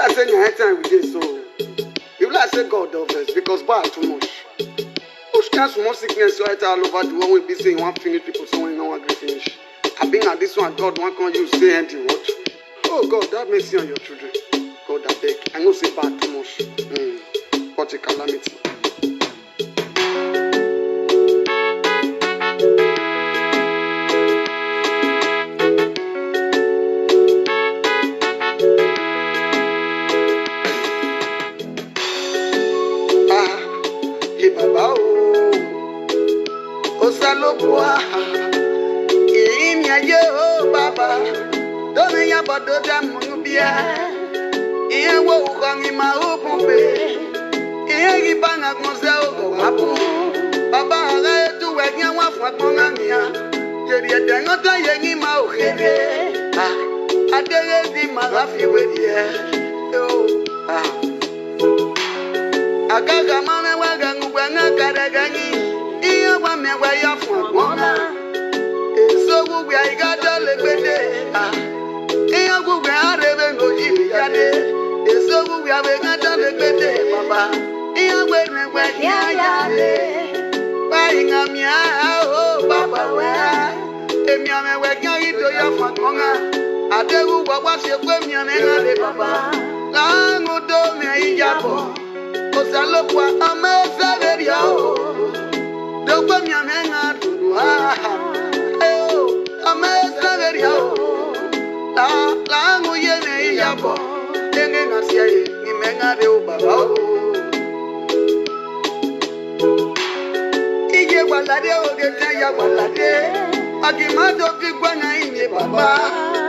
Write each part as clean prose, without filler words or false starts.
like saying your time with this, so you like say God of us because bad too much. Push can small sickness right all over the world. We be saying one finish people somewhere no one agree finish. I been at this one, God one can you say empty what? Oh God, that mercy on your children. God I beg. I know say bad too much. What a calamity. Baba o salopwa imya yo baba dome ya bodo dam bia iye wo ukangi ma upumbe iye gibanga konse o wapu baba ala tu wenya wa fa kongamia jerie dengota yengi ma o hede adere di magafi wedie yo akaga mame waga ngwana karagani iya wa mewa ya fona eso gugwe igada legbede iya gugwe arebe ngoji yade eso gugwe abegada legbede baba iya gwe gwe yade bai ngamia o baba wa emia mewe kya ito ya fona adegu baba se kwe mia ngale baba la ngodo me ijabo Osalopwa amesaveria o Dogwa miamenga tuwa amesaveria o La nguyene iyabo Tenge ngasia imenga de ubaba o Ije walade o gete ya walade Akimato kikwana inye baba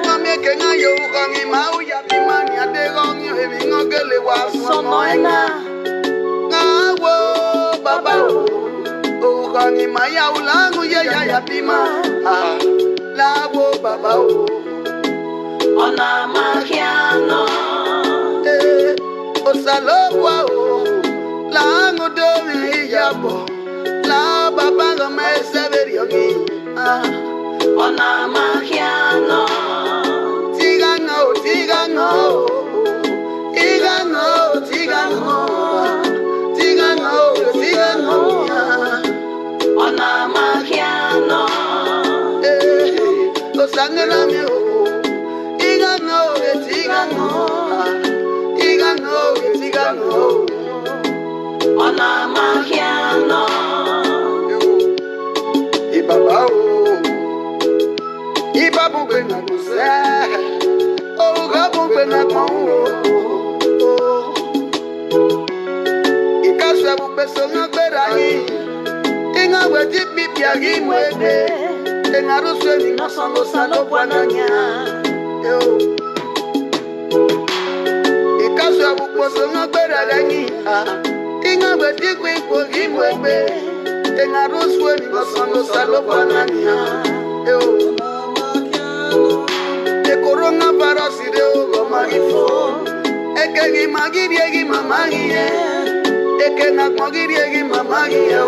Mameke nga yo ukangi mau ya pimani Adegongi hevi ngogele wa sonoenga Baba o kangi maya ulangu ya pima lawo baba o ona makiano o salopwa o langu do yabo la baba go me severiongi ona makiano tigano tigano Ona makiano Osangena mi o Igano Igano Ona makiano Ibaba o Ibabu bena kuse O gabu bena kongo Ikaswe bupeso ngaberahi Inga wedi bibiagi mwede Tenga ruswe ni nosono salo kwananya Ikaswe bupeso ngaberahi Inga wedi kwikogi mwede Tenga ruswe ni nosono salo kwananya Ekoronga parasi de ogo magifo Ekegi magiriegi mamagie Eke nakmagiriegi mamagie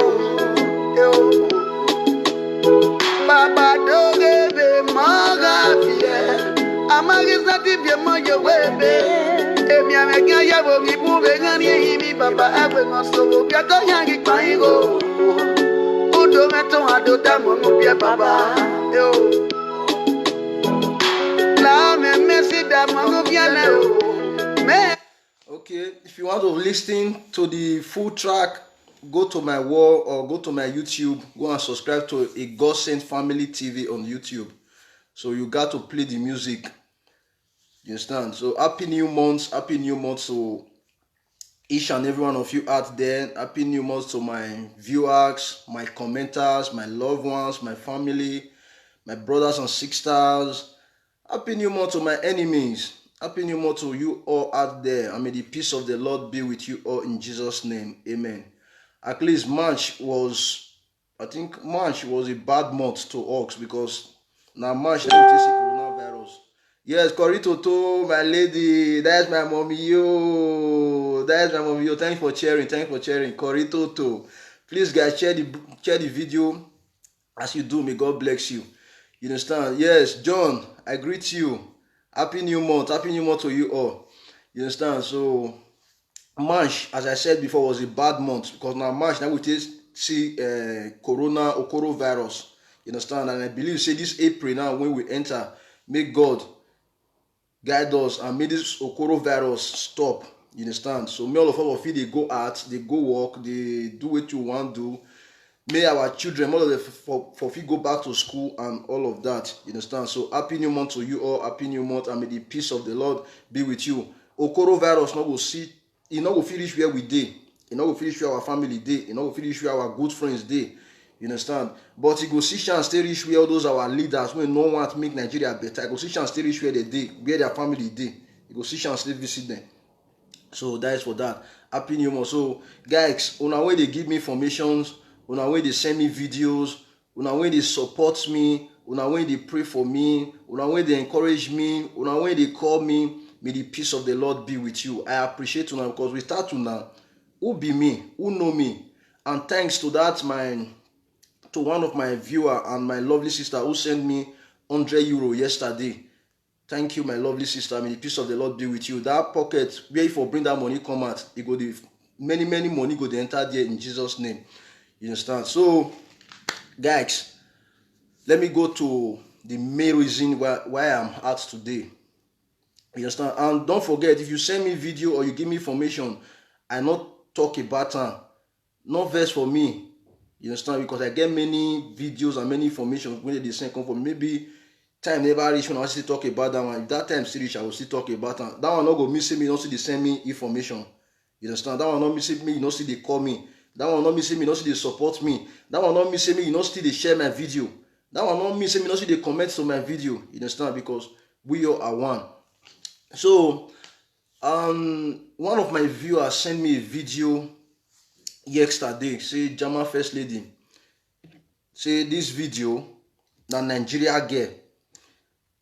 Baba doge be magafie Amagiza tibye moyo webe Emi amekya yabo ngibube ngani himi baba agwe ngosobo Biato yangi kwango Udo meto adota mwangupye baba La me mesi da mwangupye leo Okay, if you want to listen to the full track, go to my wall or go to my YouTube. Go and subscribe to a God Sent Family TV on YouTube. So you got to play the music. You understand? So happy new month to each and every one of you out there. Happy new month to my viewers, my commenters, my loved ones, my family, my brothers and sisters. Happy new month to my enemies. Happy new month to you all out there. And may the peace of the Lord be with you all in Jesus' name. Amen. At least March was a bad month to us because now March now we see coronavirus. Yes, Corito to my lady. That's my mommy. Yo. That's my mommy. Yo. Thank you for sharing. Corito to. Please guys, share the video as you do. May God bless you. You understand? Yes, John, I greet you. Happy new month to you all. You understand? So March, as I said before, was a bad month because now March now we see coronavirus. You understand? And I believe say this April now when we enter, may God guide us and make this coronavirus stop. You understand? So may all of us feel they go out, they go work, they do what you want to do. May our children, all of them, for go back to school and all of that. You understand? So happy new month to you all. Happy new month, and may the peace of the Lord be with you. Coronavirus not go see, it not go finish where we dey. It not go finish where our family dey. It not go finish where our good friends dey. You understand? But it go see chance stay reach where all those our leaders when no want to make Nigeria better. It go see chance stay reach where they dey, where their family dey. It go see chance stay visit them. So that is for that. Happy new month. So guys, on our way they give me informations. Una way they send me videos, una way they support me, una way they pray for me, una way they encourage me, una way they call me. May the peace of the Lord be with you. I appreciate you now because we start to now. Who be me? Who know me? And thanks to that, to one of my viewer and my lovely sister who sent me €100 yesterday. Thank you, my lovely sister. May the peace of the Lord be with you. That pocket where if you bring that money come out, it go the many money go to enter there in Jesus' name. You understand? So, guys, let me go to the main reason why I'm out today. You understand? And don't forget, if you send me video or you give me information, I not talk about her. Not verse for me. You understand? Because I get many videos and many information when they send come from. Maybe time never reach when I still talk about that one. If that time still reach, I will still talk about that. That one not go miss me, not see they send me information. You understand? That one not miss me, you not see they call me. That one not me say me not see they support me. That one not me say me you not see they share my video. That one not me say me not see they comment to my video. You understand? Because we all are one. So one of my viewers sent me a video yesterday. Say Jama First Lady. Say this video na Nigeria girl.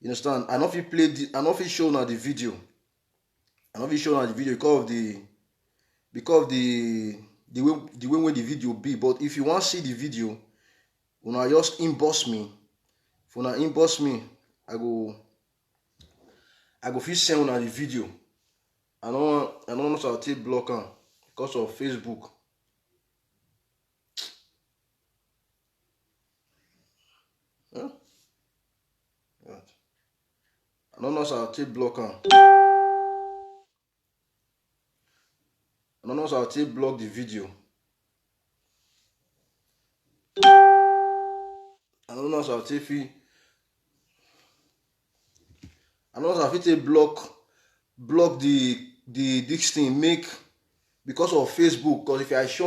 You understand? I know if you play I know if you show now the video. I know if you show now the video because of the way when the video be. But if you want to see the video, when I just inbox me, when I inbox me, I go feel send on the video. I don't know how to take block on because of Facebook. Huh? I don't know how to take block on. I don't know how to block the video. I don't know how to block the this thing make because of Facebook. Because if I show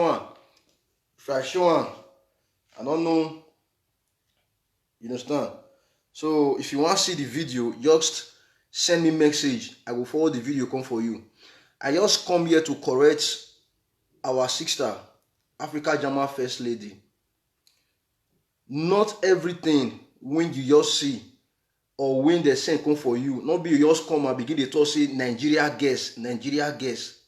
one, I don't know. You understand? So if you want to see the video, just send me message. I will forward the video come for you. I just come here to correct our sister, Africa Jama First Lady. Not everything when you just see or when they send come for you, not be you just come and begin to talk say Nigeria guests.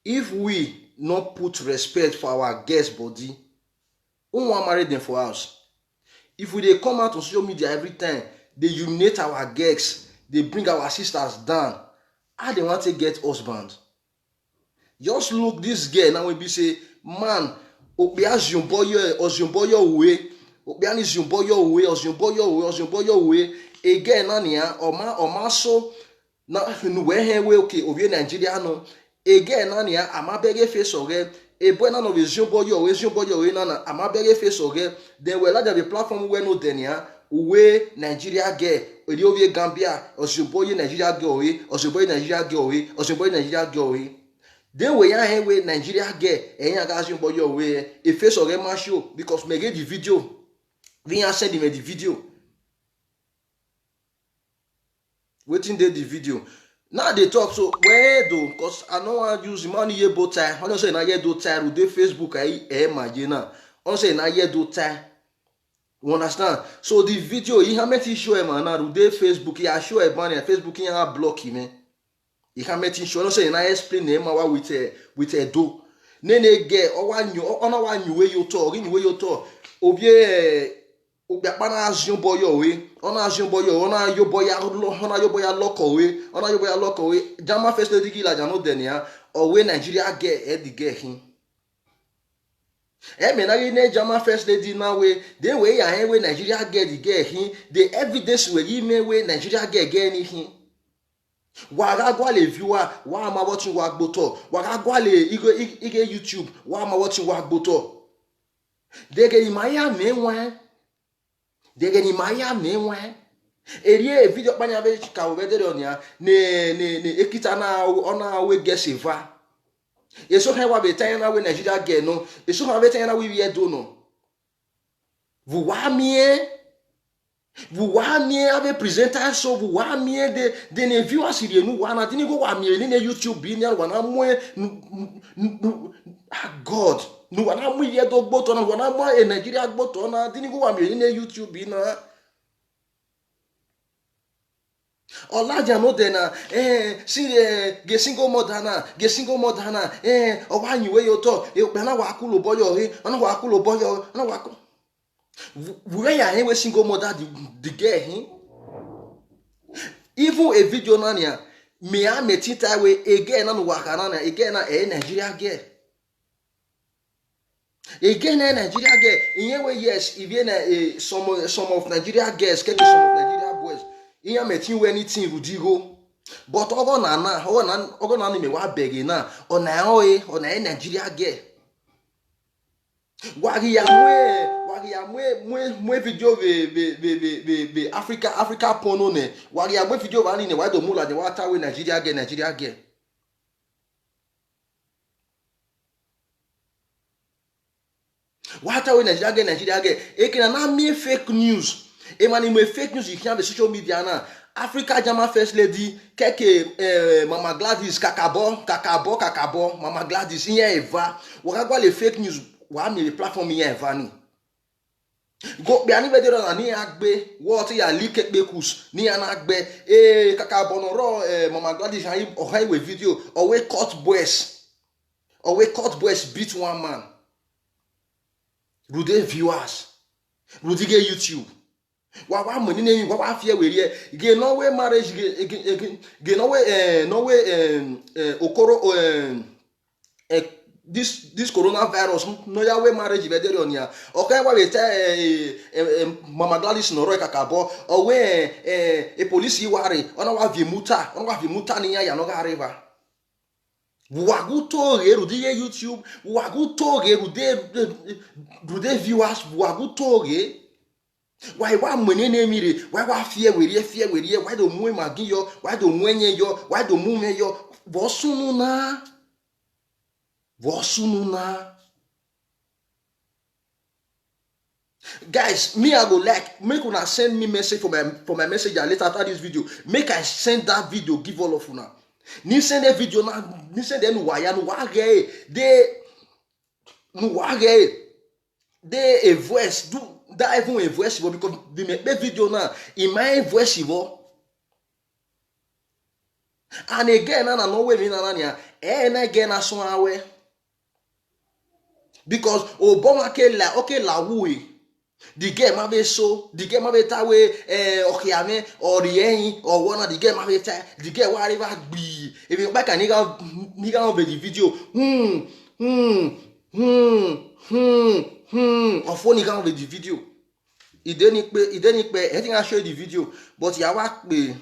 If we not put respect for our guest body, who want marry them for us? If we they come out on social media every time, they unite our guests, they bring our sisters down. How they want to get husband? Just look this girl now when we say, man, Okpia Zumboyo way, Okpia ni Zumboyo way, again nania Oma so na nuwe we okay ovie Nigeria no, again nania amabege face oge, e boy na no Zumboyo we na amabege face oge, then we like the platform where no denia. Uwe Nigeria girl, odi ovie Gambia, Zumboyo Nigeria girl we, Zumboyo Nigeria girl we, Zumboyo Nigeria girl we. Then we are here with Nigeria girl, and you guys Zumboyo we, a face of a show because me get the video. We are sending me the video. Waiting there the video. Now they talk so where though, because I know I use money here both time. I don't say na here do time with the Facebook I imagine. I don't say na here do time. You understand? So the video, he haven't show him now with the Facebook. He show a banner Facebook. He have block him. He haven't show. I don't say na explain him with a do. Nene get or one you way you talk. Obie Ubiakpana azion boyo we, ona azion boyo, ona yoboya loko we, ona yoboya loko we. Jama first lady gila jano denia, owe Nigeria get edi get him. Me na ne Jama first lady na we, then we ya we Nigeria get him. The evidence we ime we Nigeria get anything. Wagagwa le viewer, wa ma watching wagboto. Wagagwa le ige YouTube, wa ma watching wagboto. Dege imaya menwa. Dege ni maya menwe erie video kpanya be ka we dere onia ne ekita na ona we gesiva eso kan wa be tan na we Nigeria ge no eso kan be tan na we wie do no vous wa mie ave presenter so vous wa mie de ne viewers rie nu wa na tini go wa mie ni YouTube bi ni wa na mo God no wana mu ye do gboto na wana mu e Nigeria gboto na tini go wa mi ni YouTube na olaja no de na si ge single mother na o wa nyiwe yo to e pe na wa kulo boyo he na wa kulo boyo na wa we ya he we single mother the girl he even a video na nia me a metita we again na no wa kana na again na Nigeria girl. Again, Nigeria girl. In your way, yes, even some of Nigeria girls, some of Nigeria boys. In your meeting, anything Rudigo. But Ogo me wa begi na. On Nigeria girl. Wagi ya mwe video be Africa porno ne. Wagi ya mwe video bani ne wa do mula de wa ta we Nigeria girl. What are we Nigeria get? It can not me fake news. E mani me fake news you can be social media na. Africa Jama first lady keke Mama Gladys kakabo Mama Gladys in eva. Wakagwa le fake news wa mi le platform in eva ni. Go be ani vedero na ni agbe what ya like bekus ni anagbe kakabo no ro Mama Gladys han we video or we cut boys beat one man. Rude viewers, Rude YouTube. Wa money name wa fear we here. Ge no way marriage ge no way okoro this coronavirus no ya way marriage be there on ya. Okay wa we Mama Gladys no ro kakabo o we a police ware ona wa vimuta ni ya no ga river. Wagutoge rudiye YouTube, wagutoge rude viewers, wagutoge. Why wa mwenene mire, why wa fear we why do mwe magi yo, why do mwenye yo, why do mume yo, vosununa. Guys, me I go like, make una send me message for my messenger later after this video. Make I send that video, give all of una. Ni send a video na ni send no waya no wage de a voice do that even a voice because the make video na in my voice and again na no way me na nia again na so awe because Obama ke la okay la we the game ma be so the game ma be ta we okiame or yen or one of the game ma be ta the game whatever be if you back and nigga over the video or phone nigga over the video it didn't pay I think I show the video but ya work be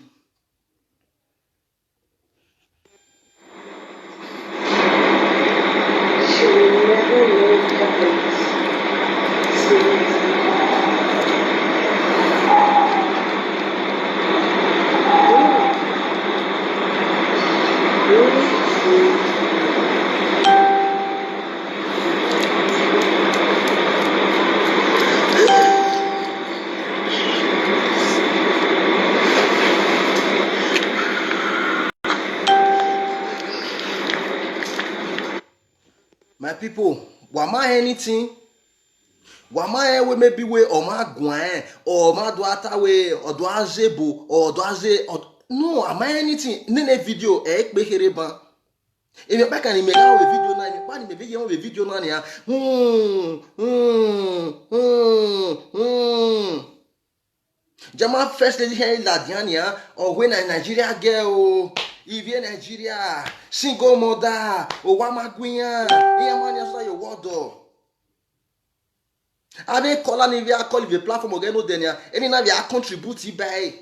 my people, wama anything? Wama we maybe we or ma gwan or ma do atawe or do azebo or do aze or no, am I anything? Nene video pe here ban. E me pa kan me ga we video na me pa ni me be ye we video na ya. Jama first lady here la Diania or when a Nigeria girl Ivie Nigeria single mother o wa magunya e man ya so your word o. Ave call an via call the platform again no denia any na via contribute by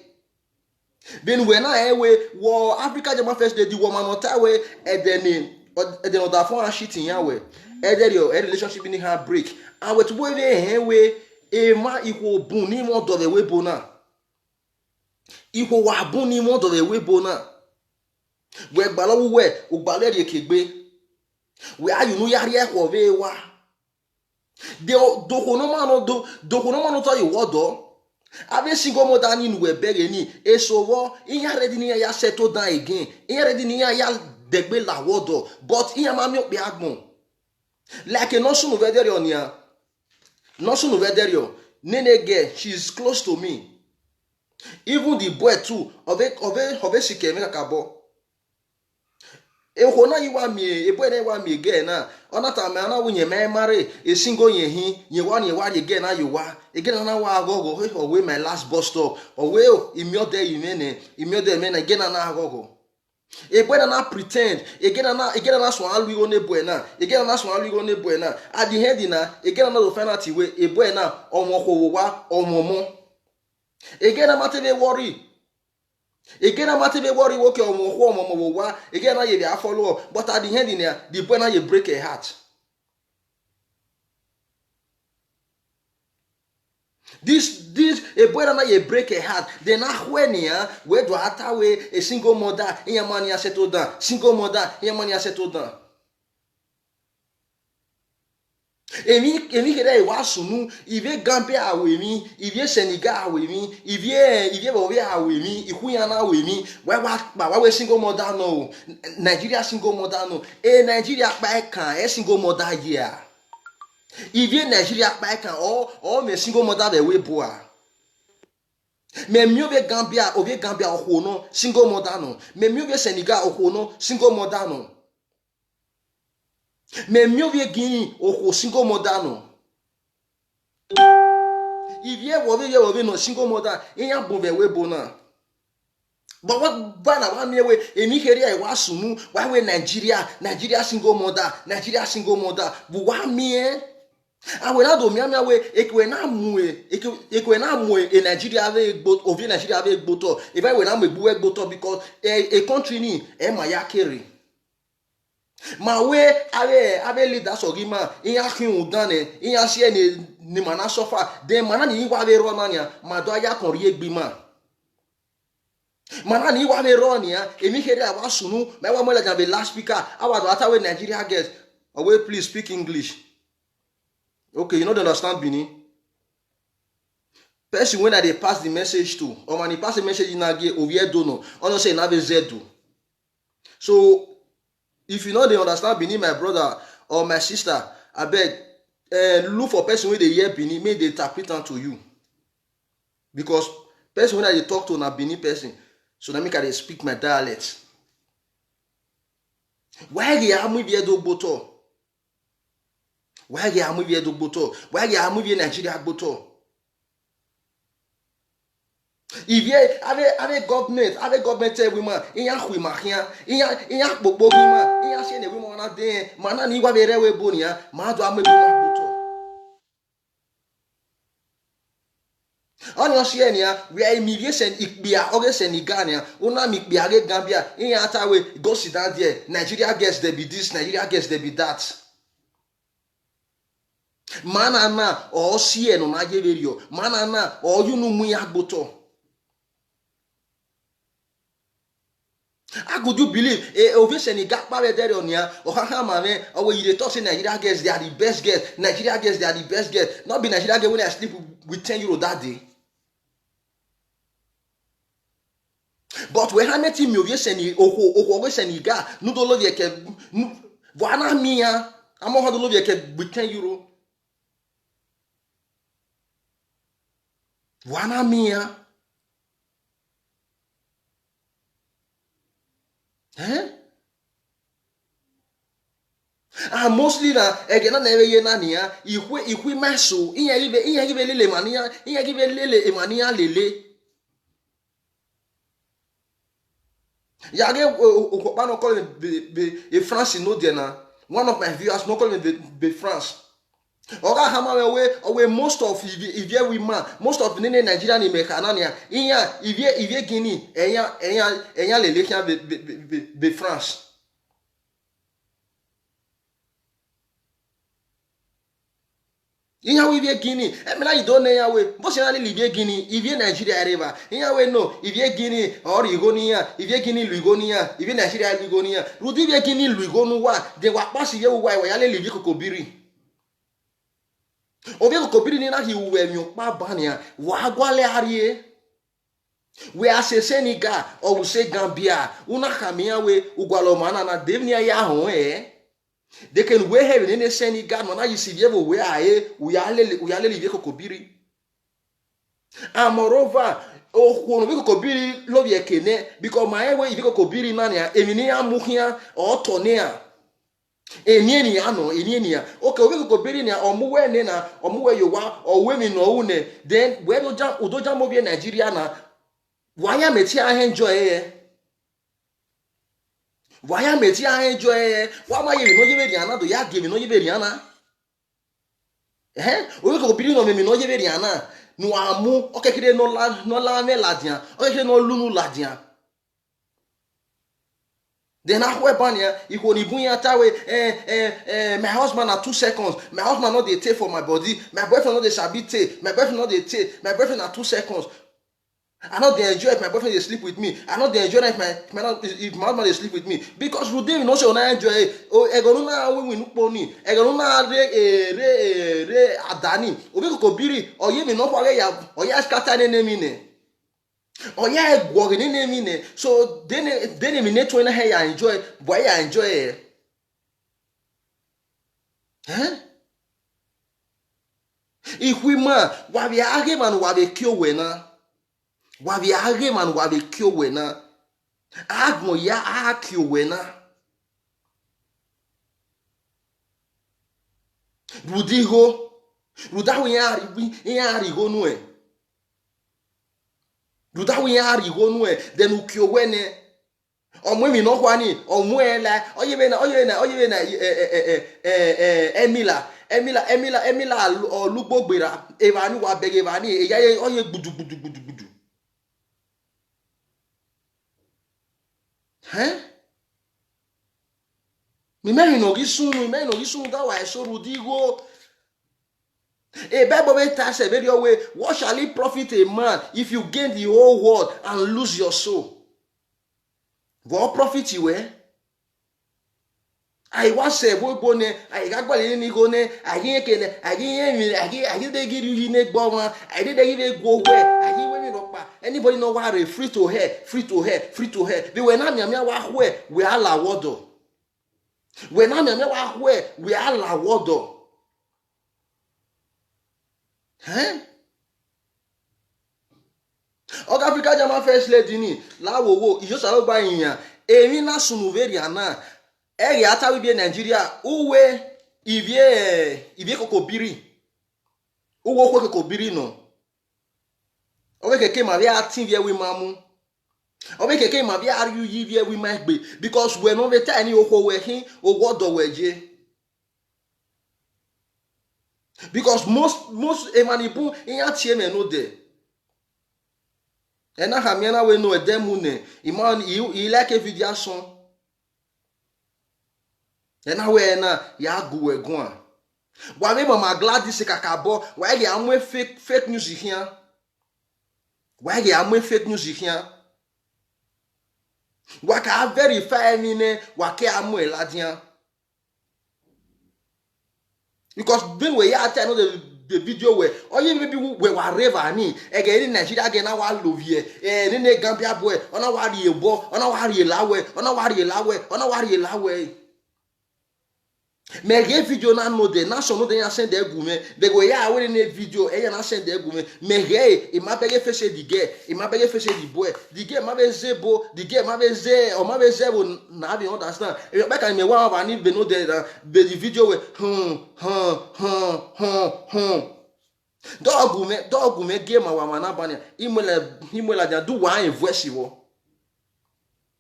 ben when I we war Africa Jama first lady woman not we e den other phone shit in ya we e there your relationship in her break and we to we e ma equal bun ni mo do the we bona iho wa bun ni mo do the we bona we gbalo we ugbalo e kegbe we ayu nu yari e ko ve wa de dokono mano to iwodo ave single mother ni nu we bere ni esowo iya ready ni ya settle down again iya ready ni ya degbe la wodo but iya ma mi ope agbon like no sunu vedere on ya no sunu vedere nene girl she is close to me even the boy too of shikeme kakabo ehona yiwa mi ebo na yiwa mi again na onata me na wunye me mare esingo yen hi ye wa again na yiwa again na wa agogo he owe my last bus stop owe imiode me na again na agogo ebo na pretend again na so alu one ebo na again na so alu one ebo na at the end na again na do final we ebo na omokowo wa omomo again na matebe worry again I'm not even worry okay on wa again na ye follow but at the end in there the boy na you break a heart this a boy na you break a heart then na when ya we do atawe a single mother in your money settle down single mother in your money settle down emi kere wa sunu ivie Gambia awemi ivie Senegal awemi ivie bobe awemi ikuya na awemi wa we single mother no Nigeria single mother no Nigeria pa kan single mother here ivie Nigeria pa kan o me single mother be we boa me mi obe Gambia oho no single mother no me mi obe Senegal oho no single mother no me miovie Guinea o single mother no ivie wo no single mother iya bove we bona but what bana wa mi we emi kere ai wa sunu wa we Nigeria single mother bu wa mi awe na do mi we ekwe na mu e Nigeria ave gbot ovi Nigeria ave gboto if I we na me bu e gboto because a country ni e ma ya kere ma we ave leaders ogima iya hin udane iya se ni mana sofa de mana ni wa ve ro nanya ma do aya kon ri egbima mana ni wa ve ro nia emi kere awa sunu me wa mo la be last speaker awa do atawe Nigeria girls away please speak English okay you no understand Bini person when I dey pass the message to or when he pass the message na ge ovie do no ono say na be zedu so if you know they understand Bini, my brother or my sister, I beg, look for person when they hear Bini, may they interpret to you. Because person when I talk to na Bini person, so that make I speak my dialect. Why they are moving do boto? Why they are moving do boto? Why they are moving Nigeria boto? If ye ave government tell women iya hui mahia iya gbogbo hima iya se ne women na den mana ni wa bere we bonia ma do amebi ma boto onyo se nia we immigration ikbia oge Senegal una mi ikbia ge Gambia iya atawe go sit down there Nigeria girls they be this Nigeria girls they be that mana na o sie no na je verio mana na o yunu mu ya gboto. How could you believe over Senegal power there on ya or mame or you talk say Nigeria girls they are the best girls Nigeria girls they are the best girls not be Nigeria girl when I sleep with 10 euro that day but we have met him over Senegal no do love yeke voila mia I'm not do love yeke with 10 euro voila mia Ah, mostly na egena na eye na nia ikwe meso iya give lele emania lele ya ge okpa no call be France no there na one of my viewers no call me be France oga hama we most of ivie we man most of nene Nigeria ni meka na nia iya ivie Guinea eya lele kia be France. Inha we vie Guinea, emela you don't know ya we. But you only live Guinea, if you Nigeria river. Inha we no, if you Guinea or Igonia, if you Guinea Lugonia, if you Nigeria Lugonia, Rudi vie Guinea Lugonu wa, de wa pass ye wa yale live kokobiri. Obi kokobiri ni na hi we mi pa bania, wa gwale arie. We are say Senegal or we say Gambia, una kamia we ugwalo mana na devnia ya ho They can wear heaven in a Senegal, man. You see, you wear we are living kokobiri. And moreover, oh, we kokobiri love ye kene because my way you kokobiri nania, eminia muhia or tonea. Enieni ano, enienia. Okay, we kokobiri nia or muwe nena or muwe yowa or women no une. Then where do jam udoja movie Nigeria na? Why am I enjoy? Why am I enjoy? Why am I no yeberiana? Do ya give no yeberiana? We go be no me no yeberiana. No amu, okay, kide no la me ladian, okay, no lunu ladian. Then I wear banya, you go ni bunya tawe, my husband are 2 seconds, my husband not they take for my body, my boyfriend not they sabi take, my boyfriend not they take, my boyfriend are 2 seconds. I not they enjoy if my boyfriend they sleep with me. I not they enjoy if my husband they sleep with me. Because we don't say I enjoy. Oh, egonuna we no pony. Egonuna re adani. Obi ko biri. Oye me no pare ya. Oye scatter ne mine. Oye gwo ne mine. So then me net when I enjoy. Boy I enjoy. If we man, wa bi age man wa be kyo we na. Wabi age man wabi kyo wena. Agmo ya akyo wena. Rudigo. Rudawi yari go nwe. Rudawi yari go nwe. Then ukyo wene. Omwe mi no kwani. Omwe la. Oye wena. Emila olugbo gbera. Evani wa bege evani. Eyaye oye gudu. Me no gisunu that why so rudigo. Bible tells a very way, what shall it profit a man if you gain the whole world and lose your soul? What profit you were? I was a boy bone, I got what any go ne, I did they give you neck bomber, I did they give go where, I give women up. Anybody know why they free to her. They were not where we are la water. We're not where we are la water. Oga Africa Jama first lady ni, la wo, you just allow by here. Emi na sunuveriana. Eri ata we be Nigeria uwe ivie kokobiri. Uwo kokobiri no. Owe keke ma bia atin vie we mamu. Owe keke ma bia argue yi vie we ma gbe because we no be tani okwo we hin owodo weje. Because most emanibu in ya tie me no there. Ena hamiana we no edemune. Iman you like a video song. And now we na ya go egun. Wa me mama glad this kakabo, why you am fake news here? Why you am fake news here? Wa ka verify me ne wa ke am eladian. Because when we are telling the video where or you maybe we were river ni again in Nigeria again na wa love here ni ne Gambia boy ona wa ri ebo ona wa ri lawe ona wa ri lawe. me ge video na no de na so no de ya send egume be go ya we ne video e ya na send egume me ge e ma be ge fese di ge e ma be ge fese di boy di ge ma be zebo di ge ma be ze o ma be zebo na be understand e be kan me wa ba ni be no de be di video we dogume ge ma wa mana banya imela ja do wa en voice wo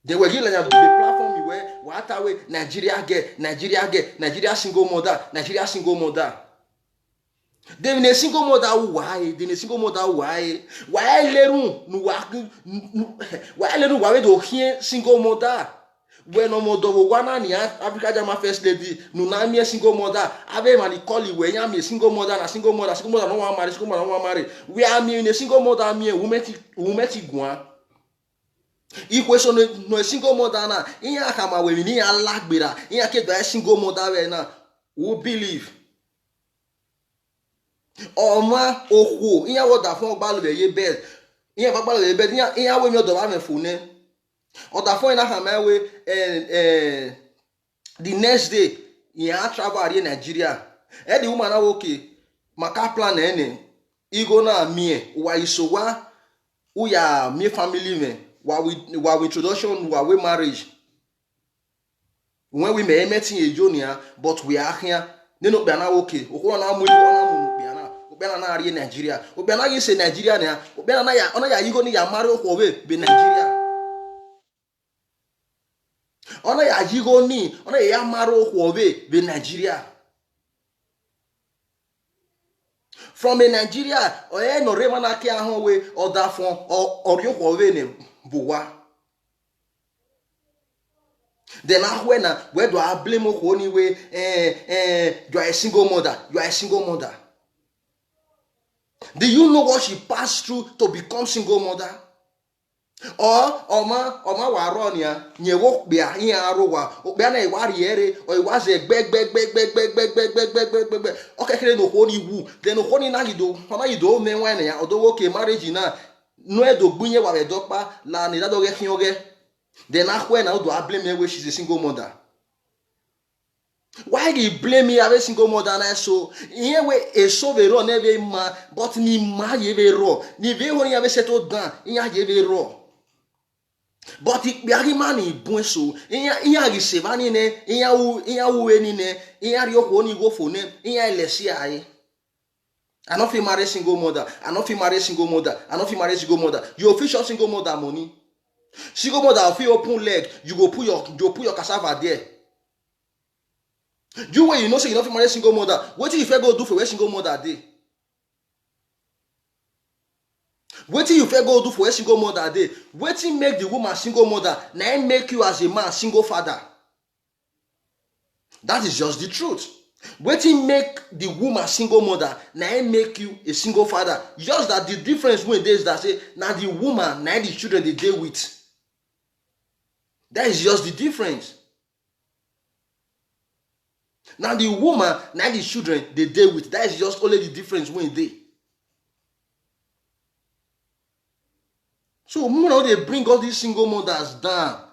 they were giving the platform where what away Nigeria single mother. Then a single mother why? Why leru nu why leru why do here single mother? When no more do wana ni Africa Jama first lady nu na me single mother. Ave mani call you when you single mother no one marry. We are me in a single mother me woman gwan. Equation no single mother na iya kama we ni alagbera iya ke do single mother we na who believe oma owo iya wo da fun gba lo ye bed iya ba gba lo ye bed iya we mi odo ba me fune oda fun na ha ma we the next day iya travel ari Nigeria the woman na okay maka plan ene igo na mie wa isowa uya mi family me while we introduction, while we marriage, when we may meet in a junior, but we are here, they no be na okay. Okona mu be na ari Nigeria. Obi na you say Nigeria na, obi na ya ona ya yigo ni ya marry okwowe be Nigeria. Ona ya yigo ni, ona ya marry okwowe be Nigeria. From a Nigeria, oye no rema na ke ahun we oda fun ori okwowe ne Bowa. Then when where do I blame you anyway? You are a single mother. Do you know what she passed through to become single mother? Or oma waronia nyewo bia yin arowa obia na iwari ere o iwaze beg okay kere no honi wu then no honi na yido me wan ya odo okay marriage na no edo gbunye wa edokpa la ni dado ge kin oge then ahwe na do blame me wey she's a single mother. Why do you blame me as a single mother na so here we e so ve ro na be ma but ni ma ye ve ro ni ve honi ave settle down iya ye ve ro but be ari man ibun so iya ri se ba ni ne iya wu eni ne iya ri okwo ni go fo ne iya elesi aye. I don't feel married single mother. You official single mother money. Single mother feel open leg. You go put your cassava there. You when you know say you don't feel married single mother. What if you go do for where single mother dey? What you go do for where single mother dey? What make the woman single mother? Now make you as a man single father. That is just the truth. Wetin make the woman single mother na make you a single father. Just that the difference when there is that say now the woman na the children they deal with. That is just the difference. Now the woman na the children they deal with. That is just only the difference when they. So now they bring all these single mothers down.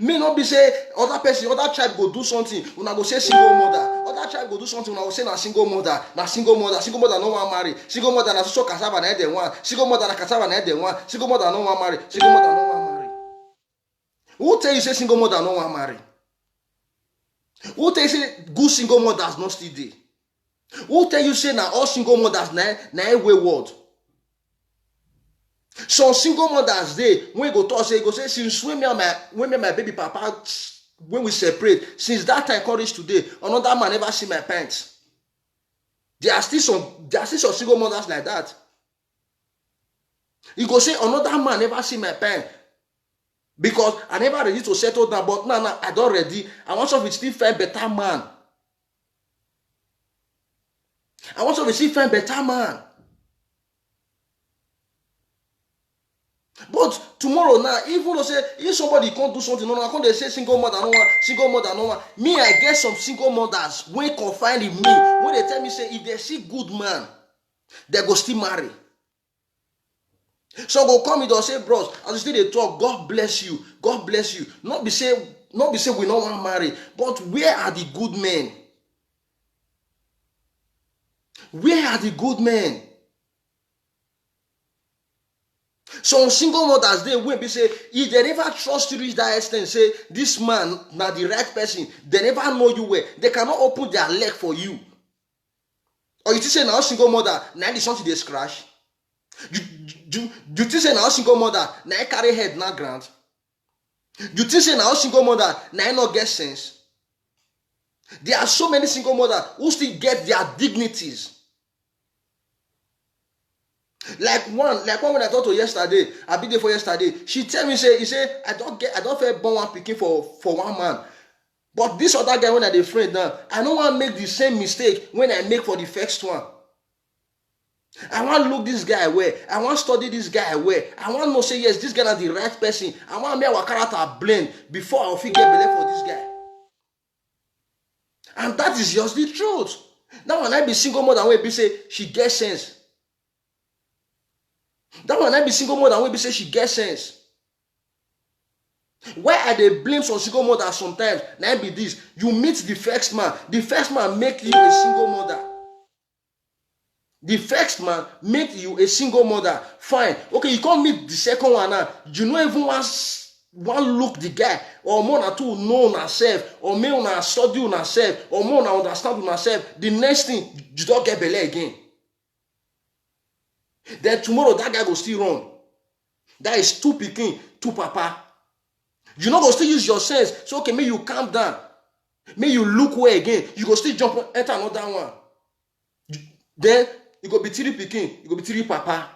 May not be say other person, other tribe go do something, una go say single mother. Other tribe go do something, una go say na single mother. Single mother no one marry. Single mother na so cassava na dem one. Single mother na cassava na dem one. Single mother no one marry. Single mother no one marry. Who tell you say single mother no one marry? Who tell you say good single mothers not still dey? Who tell you say na all single mothers na wayward? Some single mothers dey when go talk say go say since when me and my baby papa when we separate since that time come reach today another man never see my pants. There are still some single mothers like that. You go say another man never see my pants because I never ready to settle down but now I don ready. I want to still find better man. But tomorrow now, even though say if somebody can't do something, no, I can't say single mother no one. Me, I get some single mothers when confide in me, when they tell me say if they see good man, they go still marry. So go come with us say, bros, as you still they talk, God bless you. Not be say we don't want to marry, but where are the good men? Where are the good men? Some single mothers they will be say if they never trust you reach that extent, say this man na the right person, they never know you well, they cannot open their leg for you. Or you think say now single mother na the something they scratch? You think say now single mother na carry head na ground? You think say now single mother na not get sense? There are so many single mothers who still get their dignities. Like one when I talked to yesterday, I be there for yesterday. She tell me he say I don't feel born one pikin for one man. But this other guy when I dey friend now, I don't want to make the same mistake when I make for the first one. I want to look this guy well. I want to study this guy well. I want to know say yes, this guy is the right person. I want to make our character blend before I fit get belle for this guy. And that is just the truth. That one I be single mother wey be say she get sense. That one I be single mother wey be say she get sense. Why I dey blame some single mother sometimes? Now be this: you meet the first man make you a single mother. The first man make you a single mother. Fine, okay, you can't meet the second one now. You know even one look the guy, or more na two know yourself, or more na study yourself, or more na understand yourself. The next thing you don't get belle again. Then tomorrow that guy go still run. That is two pikin, two papa. You no go still use your sense. So okay, may you calm down. May you look well again. You go still jump enter another one. Then you go be three pikin, you go be three papa.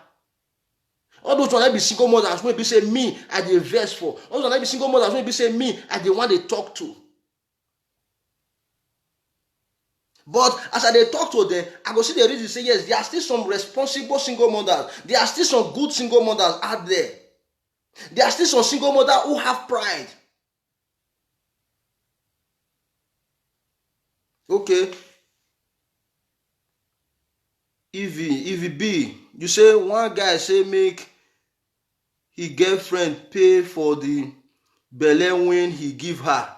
All those one I be single mothers wey be say me I dey vex for. All those one I be single mothers wey be say me I dey want to talk to. But as I dey talk to them, I go see the reason say yes, there are still some responsible single mothers. There are still some good single mothers out there. There are still some single mothers who have pride. Okay. If it be, you say one guy say make his girlfriend pay for the belle when he give her.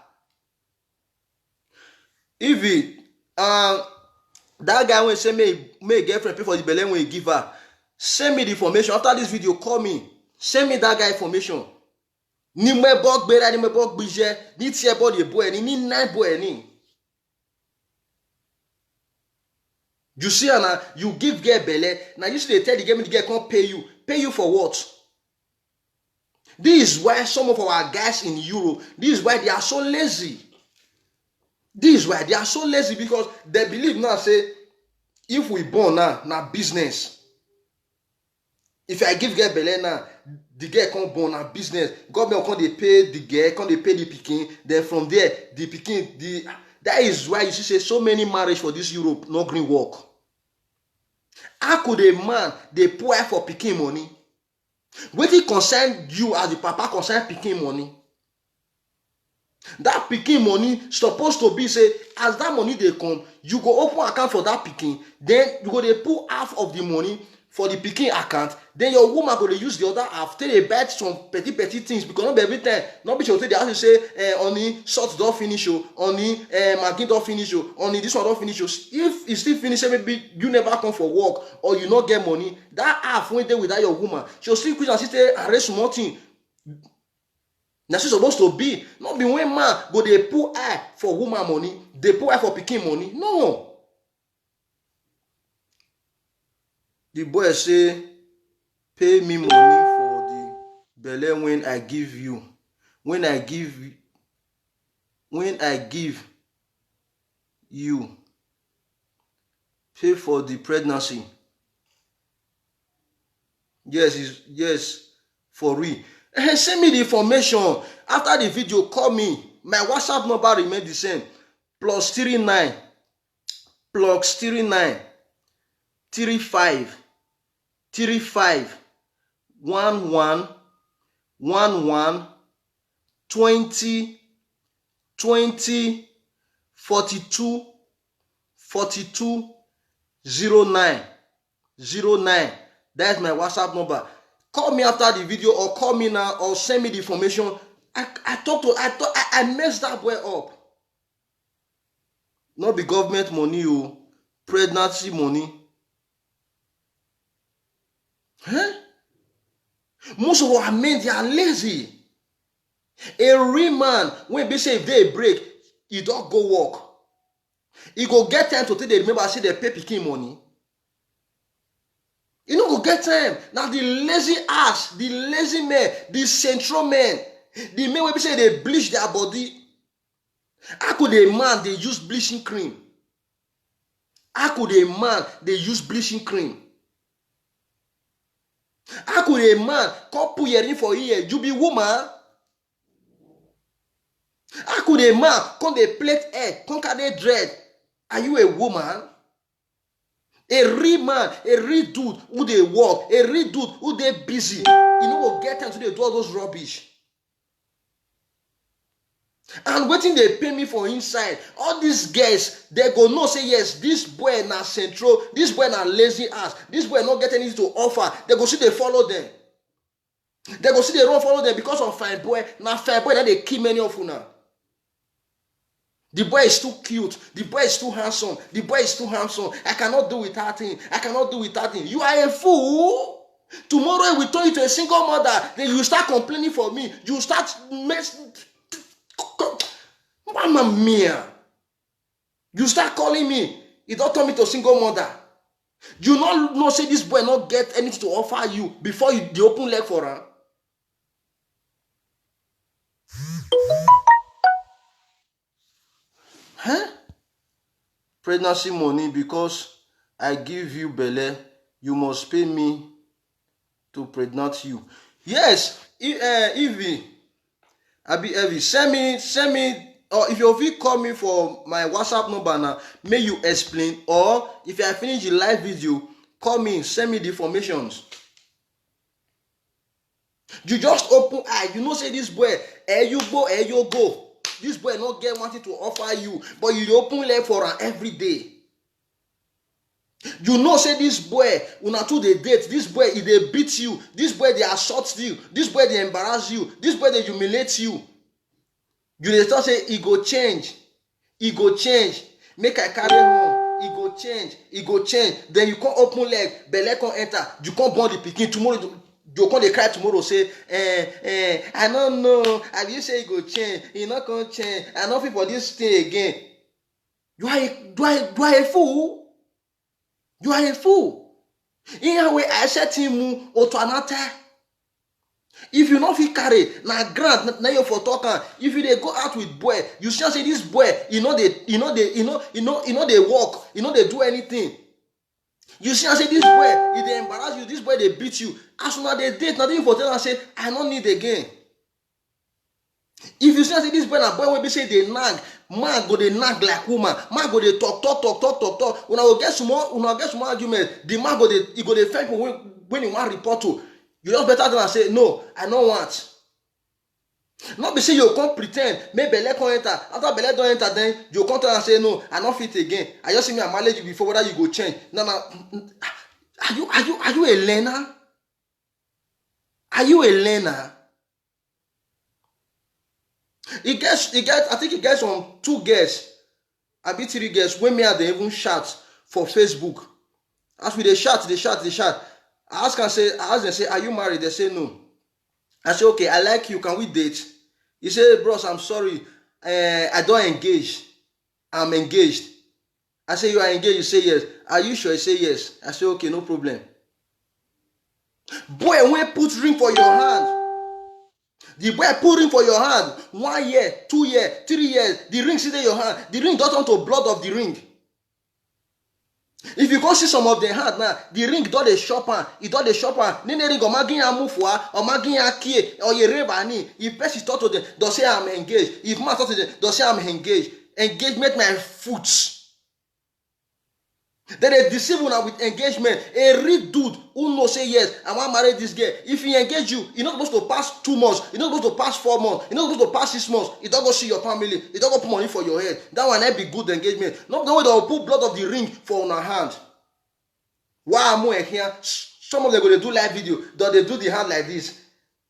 If it that guy when say make girlfriend pay for the belle when he give her, send me the information. After this video, call me. Send me that guy information. Ni me bok bera ni me bok bije ni tie body boy ni nine boy ni. You see, Anna, you give girl belle. Now you see they tell the girl can't pay you. Pay you for what? This is why some of our guys in Europe, this is why they are so lazy. This is why they are so lazy, because they believe now, say, if we born now business. If I give girl belle now, the girl can't born now business. Government can't they pay the girl, can't they pay the pikin. Then from there, the pikin, that is why you see say so many marriage for this Europe no green work. How could a man they pour for pikin money? Wetin concern you as the papa concern pikin money? That pikin money supposed to be say as that money they come, you go open account for that pikin, then you go they put half of the money for the pikin account, then your woman go to use the other half till they buy some petty things, because not be every time, not be sure they have to say only salt don't finish you, only maggi don't finish you, only this one don't finish you. If it still finish, maybe you never come for work or you not get money, that half when they without your woman, she'll still quit and say arrange small thing. That's supposed to be. Not be when man go they put eye for woman money, they put eye for pikin money. No. The boy say, pay me money for the belle when I give you. When I give you. Pay for the pregnancy. Yes, for real. Send me the information. After the video, call me. My WhatsApp number remains the same. +39 35 11 20 42 09. That's my WhatsApp number. Call me after the video or call me now or send me the information. I messed that boy up. Not be government money, pregnancy money. Huh? Most of our men, they are lazy. A real man, when they say if they break, he don't go work. He go get time to take the remember say they pay pikin money. You know, go get time. Now the lazy ass, the lazy men, the central men, the men when they say they bleach their body. How could a man they use bleaching cream? How could a man they use bleaching cream? How could a man come put earring for ear? You be woman. How could a man come dey plait hair, come carry dread? Are you a woman? A real man, a real dude who dey work, a real dude who dey busy. You no go get time to dey do all those rubbish. And wetin dey pay me for inside, all these girls, they go know say yes, this boy na central, this boy na lazy ass, this boy no get anything to offer. They go see they follow them. They go see they run follow them because of fine boy. Na fine boy that they kill many of una. The boy is too cute. The boy is too handsome. The boy is too handsome. I cannot do without him. I cannot do without him. You are a fool. Tomorrow I will turn you to a single mother. Then you start complaining for me. You start messing. Mamma mia. You start calling me. You don't turn me to a single mother. You not know say this boy not get anything to offer you before you the open leg for her. Huh? Pregnancy money because I give you belle, you must pay me to pregnant you. Yes, Evie, send me, or if you will call me for my WhatsApp number now, may you explain, or if I finish the live video, call me, send me the informations. You just open eye, you know say this boy, you go. This boy not get wanting to offer you, but you open leg for her every day. You know say this boy, una to the date, this boy they beat you, this boy they assault you, this boy they embarrass you, this boy they humiliate you. You dey start say he go change, make I carry home, he go change. Then you come open leg, belle come enter, you come born the pikin tomorrow. You come dey cry tomorrow say, I don't know. Have you say he go change? He not gonna change. I not fit for this thing again. You are a fool. You are a fool. In a way, I said to him, Otoanata. If you not fit carry, na grant, na you for talking. If you dey go out with boy, you shall say this boy, you know they walk, you know they do anything. You see, I say this boy, if they embarrass you, this boy they beat you. As soon as they date, nothing for tell and say, I don't need again. If you see, I say this boy, na boy will be say they nag, man go they nag like woman, man go they talk. When I will get some more argument, the man go they go they fight when you want report to. You just better than say no, I don't want. Not be say you come pretend, make belle come enter. After belle don't enter, then you come tell and say no, I not fit again. I just see me I manage you before whether you go change. No. Are you a learner? Are you a learner? I think it gets some 2 girls, I be 3 girls when me and they even chat for Facebook. As we they chat. I ask them say, are you married? They say no. I say, okay, I like you. Can we date? He said, bros, I'm sorry. I don't engage. I'm engaged. I say, you are engaged? You say yes. Are you sure? He say yes. I say, okay, no problem. Boy, when put ring for your hand, the boy put ring for your hand. 1 year, 2 years, 3 years. The ring sit in your hand. The ring don't turn to blood of the ring. If you go see some of the hand now, the ring don't they shop on. It don't they shop on. Then the ring or magin ya mufwa or magin ya kie or ye rebani. If person talk to them, they say I'm engaged. If man talk to them, they say I'm engaged. Engagement my foot. Then they deceive una with engagement. A real dude who know say yes, I want to marry this girl. If he engage you, you're not supposed to pass 2 months. You're not supposed to pass 4 months. You're not supposed to pass 6 months. You don't go see your family. You don't go put money for your head. That one might be good engagement. Not the way they'll put blood of the ring for una hand. Why am I here? Some of them go to do live video. They do the hand like this.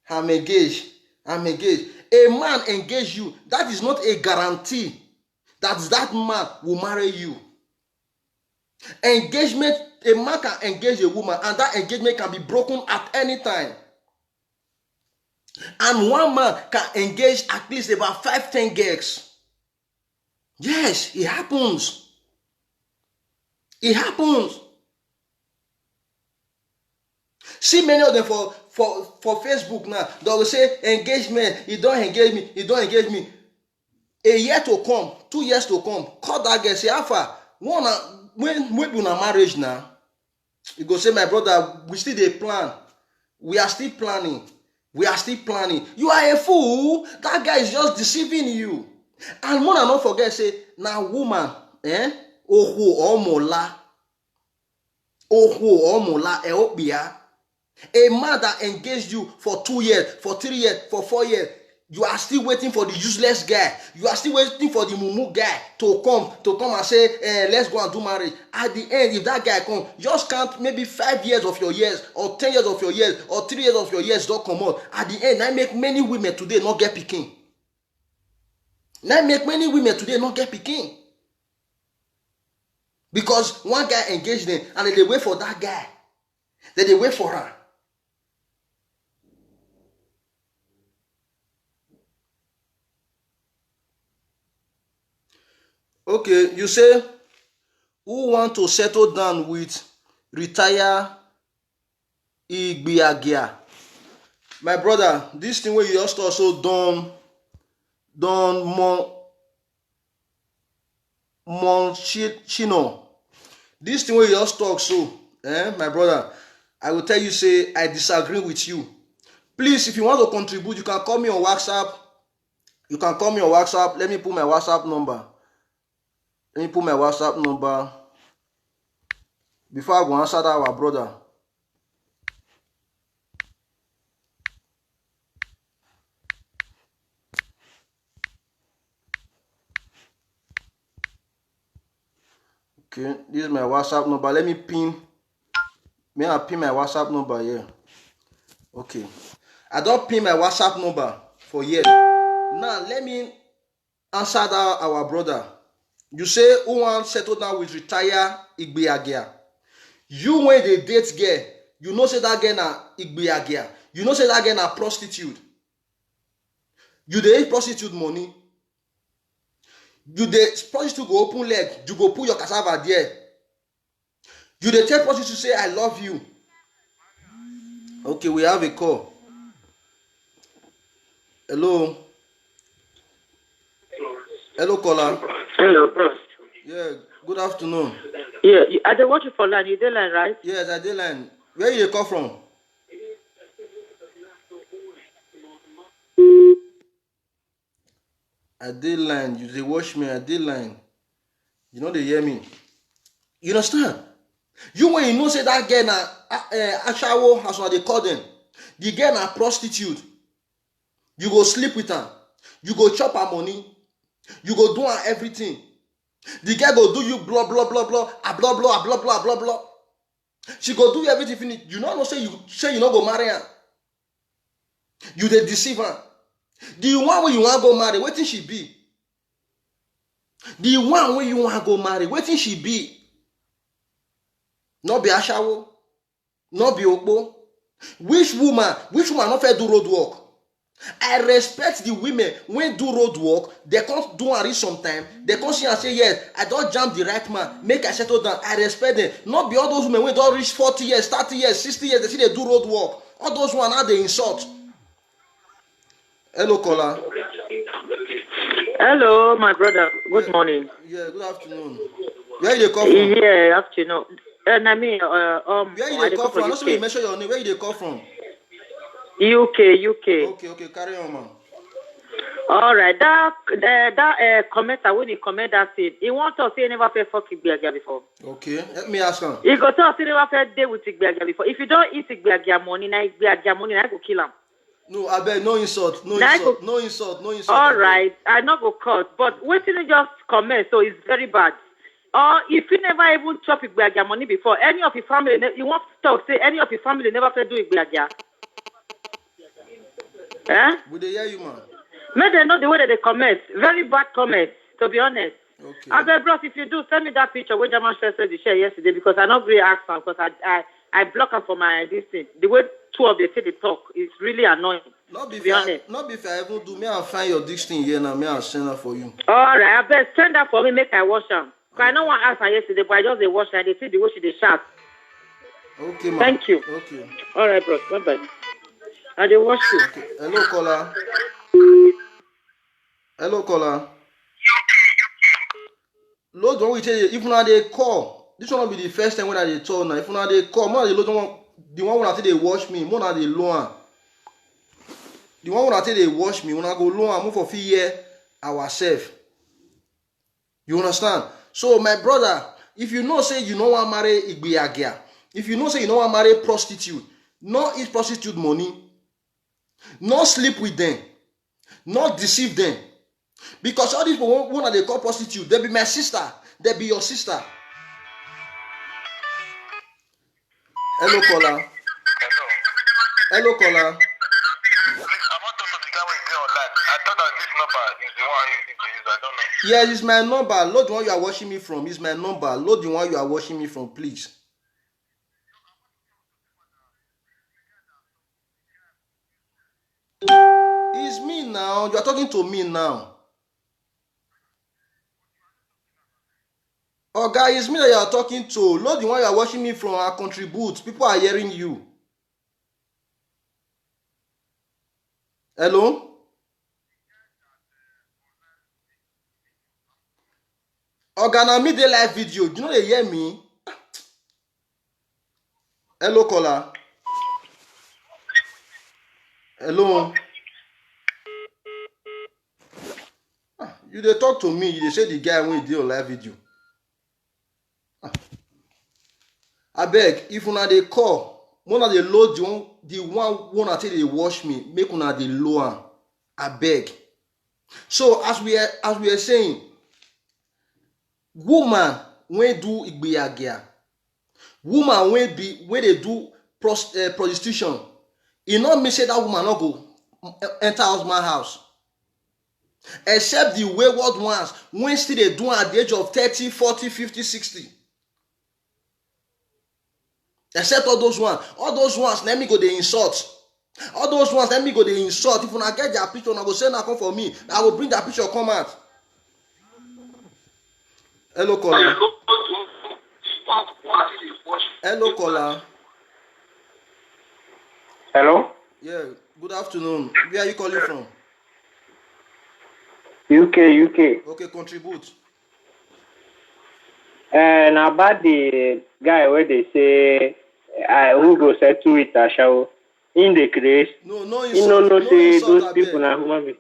I'm engaged. A man engage you. That is not a guarantee that man will marry you. Engagement, a man can engage a woman, and that engagement can be broken at any time. And one man can engage at least about 5-10 girls. Yes, it happens. It happens. See many of them for Facebook now. They will say engagement. You don't engage me. You don't engage me. A year to come, 2 years to come, call that girl. Say Alpha. When we on marriage now, you go say my brother. We still dey plan. We are still planning. We are still planning. You are a fool. That guy is just deceiving you. And more than not forget say now woman, ohu omola, eopia. A man that engaged you for 2 years, for 3 years, for 4 years, you are still waiting for the useless guy. You are still waiting for the mumu guy to come and say, let's go and do marriage. At the end, if that guy come, just count maybe 5 years of your years, or 10 years of your years, or 3 years of your years don't come out. At the end, I make many women today not get picking. Now make many women today not get picking. Because one guy engaged them and they wait for that guy. Then they wait for her. Okay, you say who want to settle down with retire Igbiagia? My brother, this thing where you just also done Monchino. This thing where you just talk so, my brother, I will tell you say I disagree with you. Please, if you want to contribute, you can call me on WhatsApp. You can call me on WhatsApp. Let me put my WhatsApp number. Before I go answer that our brother. Okay, this is my WhatsApp number. Let me pin. May I pin my WhatsApp number here? Okay. I don't pin my WhatsApp number for here. Now let me answer that our brother. You say who want settle down with retire Igbiagia? You when they date girl, you know say that girl na Igbiagia. You know say that girl na prostitute. You dey prostitute money. You dey prostitute go open leg, you go put your cassava there. You dey tell prostitute say I love you. Okay, we have a call. Hello. Hello, caller. Hello, bros. Yeah, good afternoon. Yeah, I dey watch you for line. You dey line, right? Yes, I dey line. Where you dey call from? I dey line. You dey watch me. I dey line. You know they hear me. You understand? You when you know say that girl na ashawo as they call them. The girl na prostitute. You go sleep with her. You go chop her money. You go do her everything. The girl go do you blah blah blah blah, blah blah blah blah blah blah. She go do everything finish. You know say you not go marry her. You dey deceive her. The one wey you want go marry, wetin she be? The one wey you want go marry, wetin she be? Not be ashawo, not be okpo. Which woman not fit do road work? I respect the women when do road work, they can't do and reach sometime. They come see and say, yes, I don't jam the right man, make I settle down. I respect them. Not be all those women when don't reach 40 years, 30 years, 60 years, they see they do road work. All those ones now they insult. Hello, caller. Hello, my brother. Good morning. Yeah, good afternoon. Where you call from? Yeah, afternoon. I mean, where you call from? Not so you mention your name. Where you call from? UK. Okay, carry on, man. All right, that commenter when he comment that thing, he want to say he never felt fuck Igbiagia before. Okay, let me ask him. He go to say never felt day with Igbiagia before. If you don't eat Igbiagia money, I go kill him. No, I beg, no insult. No insult. All right, I not go cut, but waiting to just comment, so it's very bad. Or if you never even chop Igbiagia money before, any of your family, you want to talk, say any of your family never felt do Igbiagia. Would they hear you, man? May they know the way that they comment. Very bad comments, to be honest. Okay. Bros, if you do, send me that picture where German said the share yesterday because I not really asked her because I block her for my this thing. The way two of them say they talk is really annoying. Not to be honest. not if I even do, me I'll find your this thing here now, me I'll send her for you. All right, I bet send that for me, make I wash them. Because I know one asked her yesterday, but I just they wash her. They see the way she they shout. Okay, ma. Thank you. Okay. All right, bros. Bye bye. I they wash you. Okay. Hello, caller. Hello, caller. Lord, when we tell you, if now they call, this one will be the first time when I they talk now. If now they call, more the one when I tell they watch me, more than they loan. The one when I tell they watch me, when I go loan, move for few years ourselves. You understand? So my brother, if you know say you know want marry igbiagia, if you know say you know want marry prostitute, not eat prostitute money, not sleep with them, not deceive them. Because all these people when they call prostitute, they be my sister, they be your sister. Hello, caller. Hello, caller. I thought that this number is the one you need to use. I don't know. Yes, it's my number. Load the one you are watching me from. It's my number. Load the one you are watching me from, please. It's me now. You are talking to me now. Oh, guy, it's me that you are talking to. Load the one you are watching me from. I contribute. People are hearing you. Hello? Organa me dey live video. You know they hear me? Hello, caller. Hello. You dey talk to me. You dey say the guy when he dey on live video. Abeg, if una dey call, una dey load the one una take dey watch me, make una dey low am. Abeg. So as we are saying, woman wey do igbeyagia, woman wey dey do prostitution, e no mean say that woman no go enter husband house. Except the wayward ones wey still dey do am at the age of 30, 40, 50, 60. Except all those ones, let me go dey insult. All those ones, let me go dey insult. If una get their picture, una go say na come for me. I will bring that picture come out. Hello, caller. Hello, caller. Hello? Yeah, good afternoon. Where are you calling from? UK. Okay, contribute. And about the guy where they say who go settle with Ashawo in the craze. No insult. You know, no say insult, those people abeg. na human being.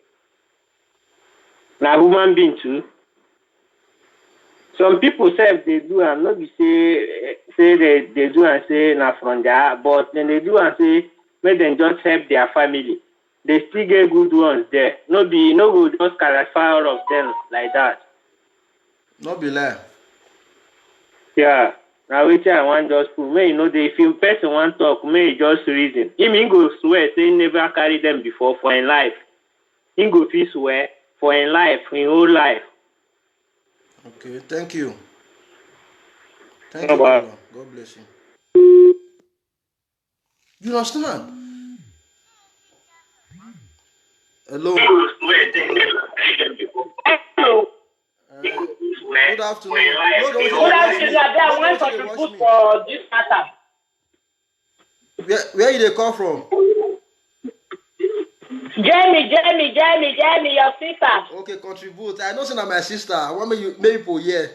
Na human being too. Some people say they do and not be say they do and say na from there, but then they do and say make them just help their family. They still get good ones there. No go just clarify all of them like that. No be lie. Yeah. Now which I want just prove. May you know if you person want talk, may you just reason. Him go swear say he never carry them before for in life. He go feel swear for in life, in whole life. Okay, thank you. Thank No you, problem. caller. God bless you. You understand? Hello. Hello. Good afternoon. Good afternoon. I want to contribute for this matter. Where you dey call from? Jamie, your sister. Okay, contribute. I know say na my sister. I want make people hear.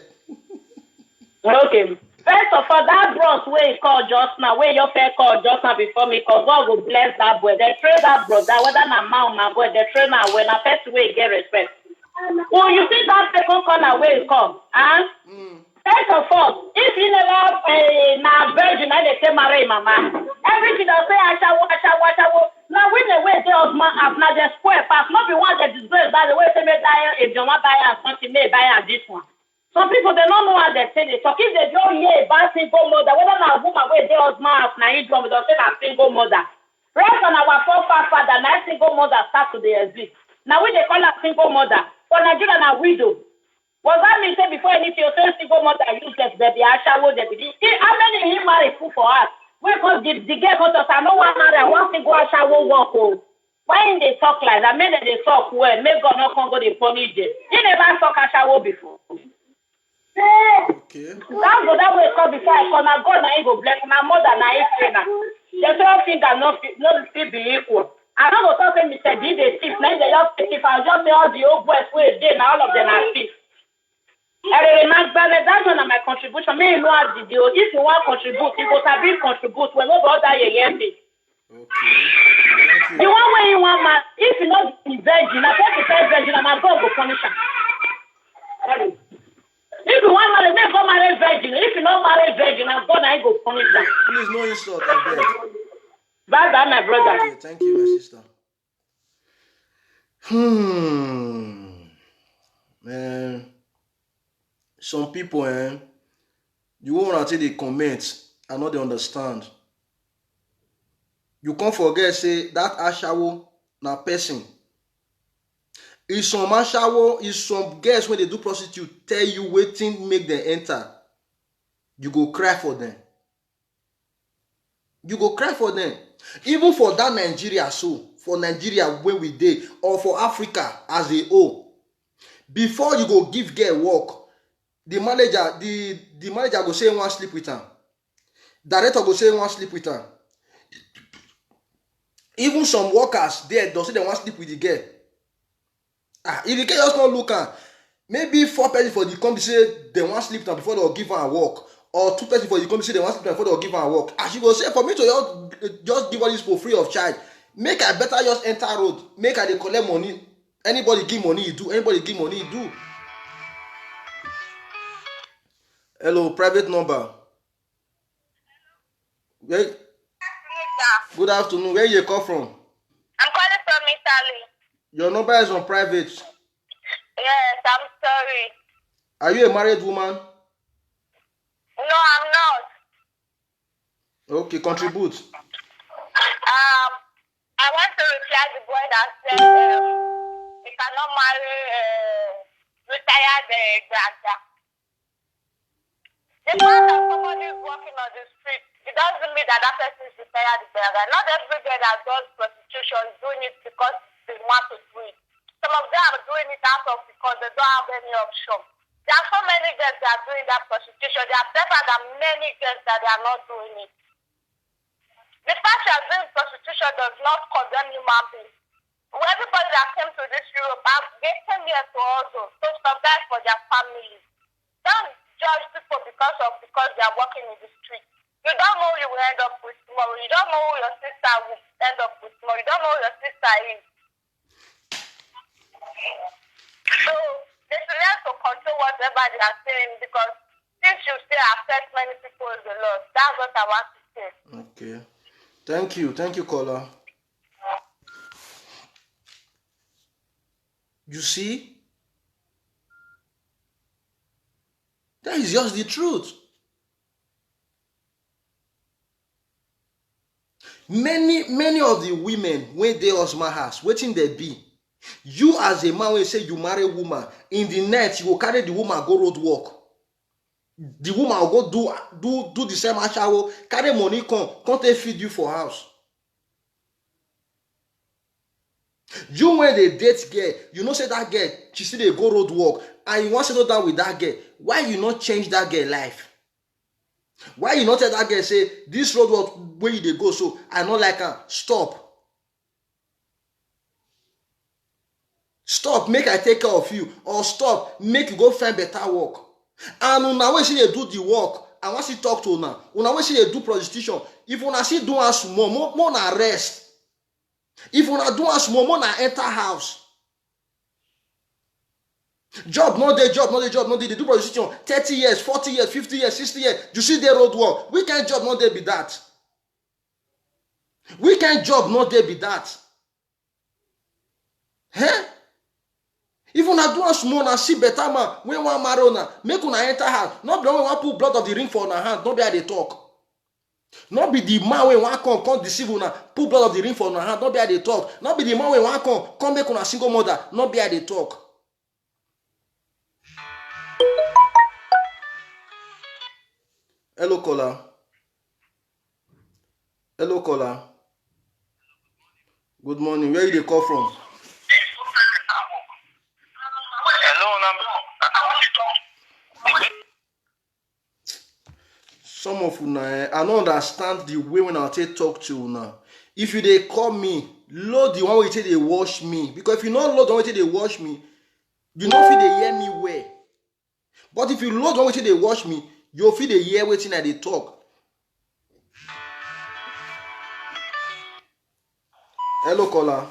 Okay. First of all, that bros where he called just now, where your fair call just now before me, because God will bless that boy. They train that brother, whether na man or na boy, they train that when I first way get respect. Oh, you see that second corner where he come, huh? First of all, if you never na virgin, I they say marry mama. Everything they say, ashawo. Now when they wait, they husband have now they square pass. Not be one that disgrace that the way they may die if you want buy something, may buy this one. Some people they don't know how they say they talk. If they don't hear about single mother, whether na woman where they husband have na each one, we don't say na single mother. Rest on our forefather, na single mother start to the exist. Now we they call her single mother. For Nigeria na widow. Was that me say before anything, you say single mother useless, baby, I shall go there. See, how many he marry fool for us? Because the girl comes to us, I know one marry, I want to go, I shall walk home. Why they talk like that? Maybe they talk well, make God not come go the punish them. You never talk I shall before. Okay. That's what that way come before I come. Now God now he go bless my mother now he trainer. The same thing that not still be equal. I don't go talk to me say did they thief. Now they just thief. I just say all the old boys where they now all of them are thief. That's one of my contribution. May you know how to do. If you want to contribute, you go to be contribute. When nobody die again. Okay. Thank The you. one way you want man, if you not be virgin, I think you say virgin, I'm God go punish him. Sorry. If you want marry, make go marry virgin. If you not marry virgin, I'm God I go punish him. Please, no insult, I beg. Bye bye, my brother. Okay, thank you, my sister. Man, some people, you won't take the comments and not they understand. You can't forget, say, that ashawo na person. Is some ashawo, is some girls when they do prostitute, tell you waiting, make them enter. You go cry for them. You go cry for them. Even for that Nigeria, so, for Nigeria when we dey, or for Africa as a whole, before you go give girl work, the manager go say one sleep with her. Director go say one sleep with her. Even some workers there don't say they want sleep with the girl. If the girl just not look at, maybe 4 people for the company say they want sleep with her before they'll give her a work, or 2 people for the company say they want sleep with her before they'll give her a work. And she go say, for me to just give all this for free of charge, make I better just enter road, make I dey collect money. Anybody give money, you do. Anybody give money, you do. Hello, private number. Where, good afternoon. Where you come from? I'm calling from Italy. Your number is on private. Yes, I'm sorry. Are you a married woman? No, I'm not. Okay, contribute. I want to reply the boy that said he cannot marry retired grandpa. The fact that somebody is walking on the street, it doesn't mean that person is retired grandpa. Not every girl that does prostitution is doing it because they want to do it. Some of them are doing it out of because they don't have any option. There are so many girls that are doing that prostitution. They are better than many girls that they are not doing it. The fact that doing prostitution does not condemn human beings. Everybody that came to this Europe, they came here to also to survive for their families. Don't judge people because they are working in the street. You don't know who you will end up with tomorrow. You don't know who your sister will end up with tomorrow. You don't know who your sister is. So they should learn to control whatever they are saying, because since you still affect many people in the Lord, that's what I want to say. Okay. Thank you, caller. You see? That is just the truth. Many of the women when they husband house, waiting they be. You as a man when you say you marry a woman, in the night you will carry the woman go road work. The woman will go do the same ashawo, carry money come take feed you for house. You when they date girl, you know say that girl, she still dey go road work, and you want to settle down with that girl. Why you not change that girl life? Why you not tell that girl say this road work where you dey go, so I not like her. Stop, make I take care of you, or stop, make you go find better work. And una when she dey do the work, I want she talk to una. Una when she dey do prostitution, if una see do am small, more na rest. If una do am small, more na enter house. Job no dey. They do prostitution 30 years, 40 years, 50 years, 60 years. You see the road work. Weekend job no dey be that. Weekend job no dey be that. If una do am small, na see better man wey wan marry una, make una enter house. No be when we wan put blood of the ring for una hand, no be how they talk. No be the man wey wan come deceive una, put blood of the ring for una hand, no be how they talk. No be the man wey wan come make una single mother, no be how they talk. Hello, caller. Hello, caller. Good morning. Where you dey call from? Some of una, I don't understand the way when I take talk to una. If you dey call me, load the one wey take dey watch me. Because if you not load the one wey take dey watch me, you no fit dey hear me well. But if you load the one wey take dey watch me, you fit dey hear wetin I dey talk. Hello, caller.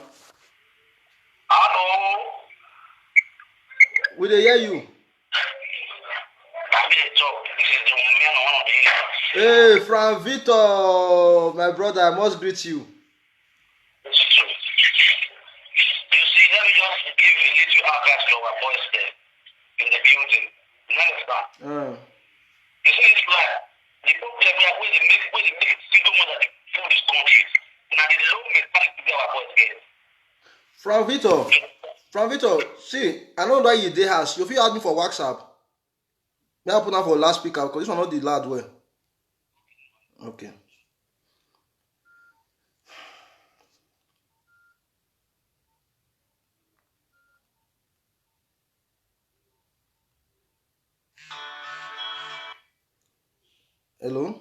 Hello. We dey hear you. Hey, Frank Victor, my brother, I must greet you. You see, let me just give you a little advice to our boys there in the building. You understand? You see, it's like the problem where they make single mother for this country. Now the low mentality that our boys get. Frank Victor, see, I know that you dey house. You fit add me for WhatsApp. May I put am for last speaker because this one not the loud way. Okay. Hello?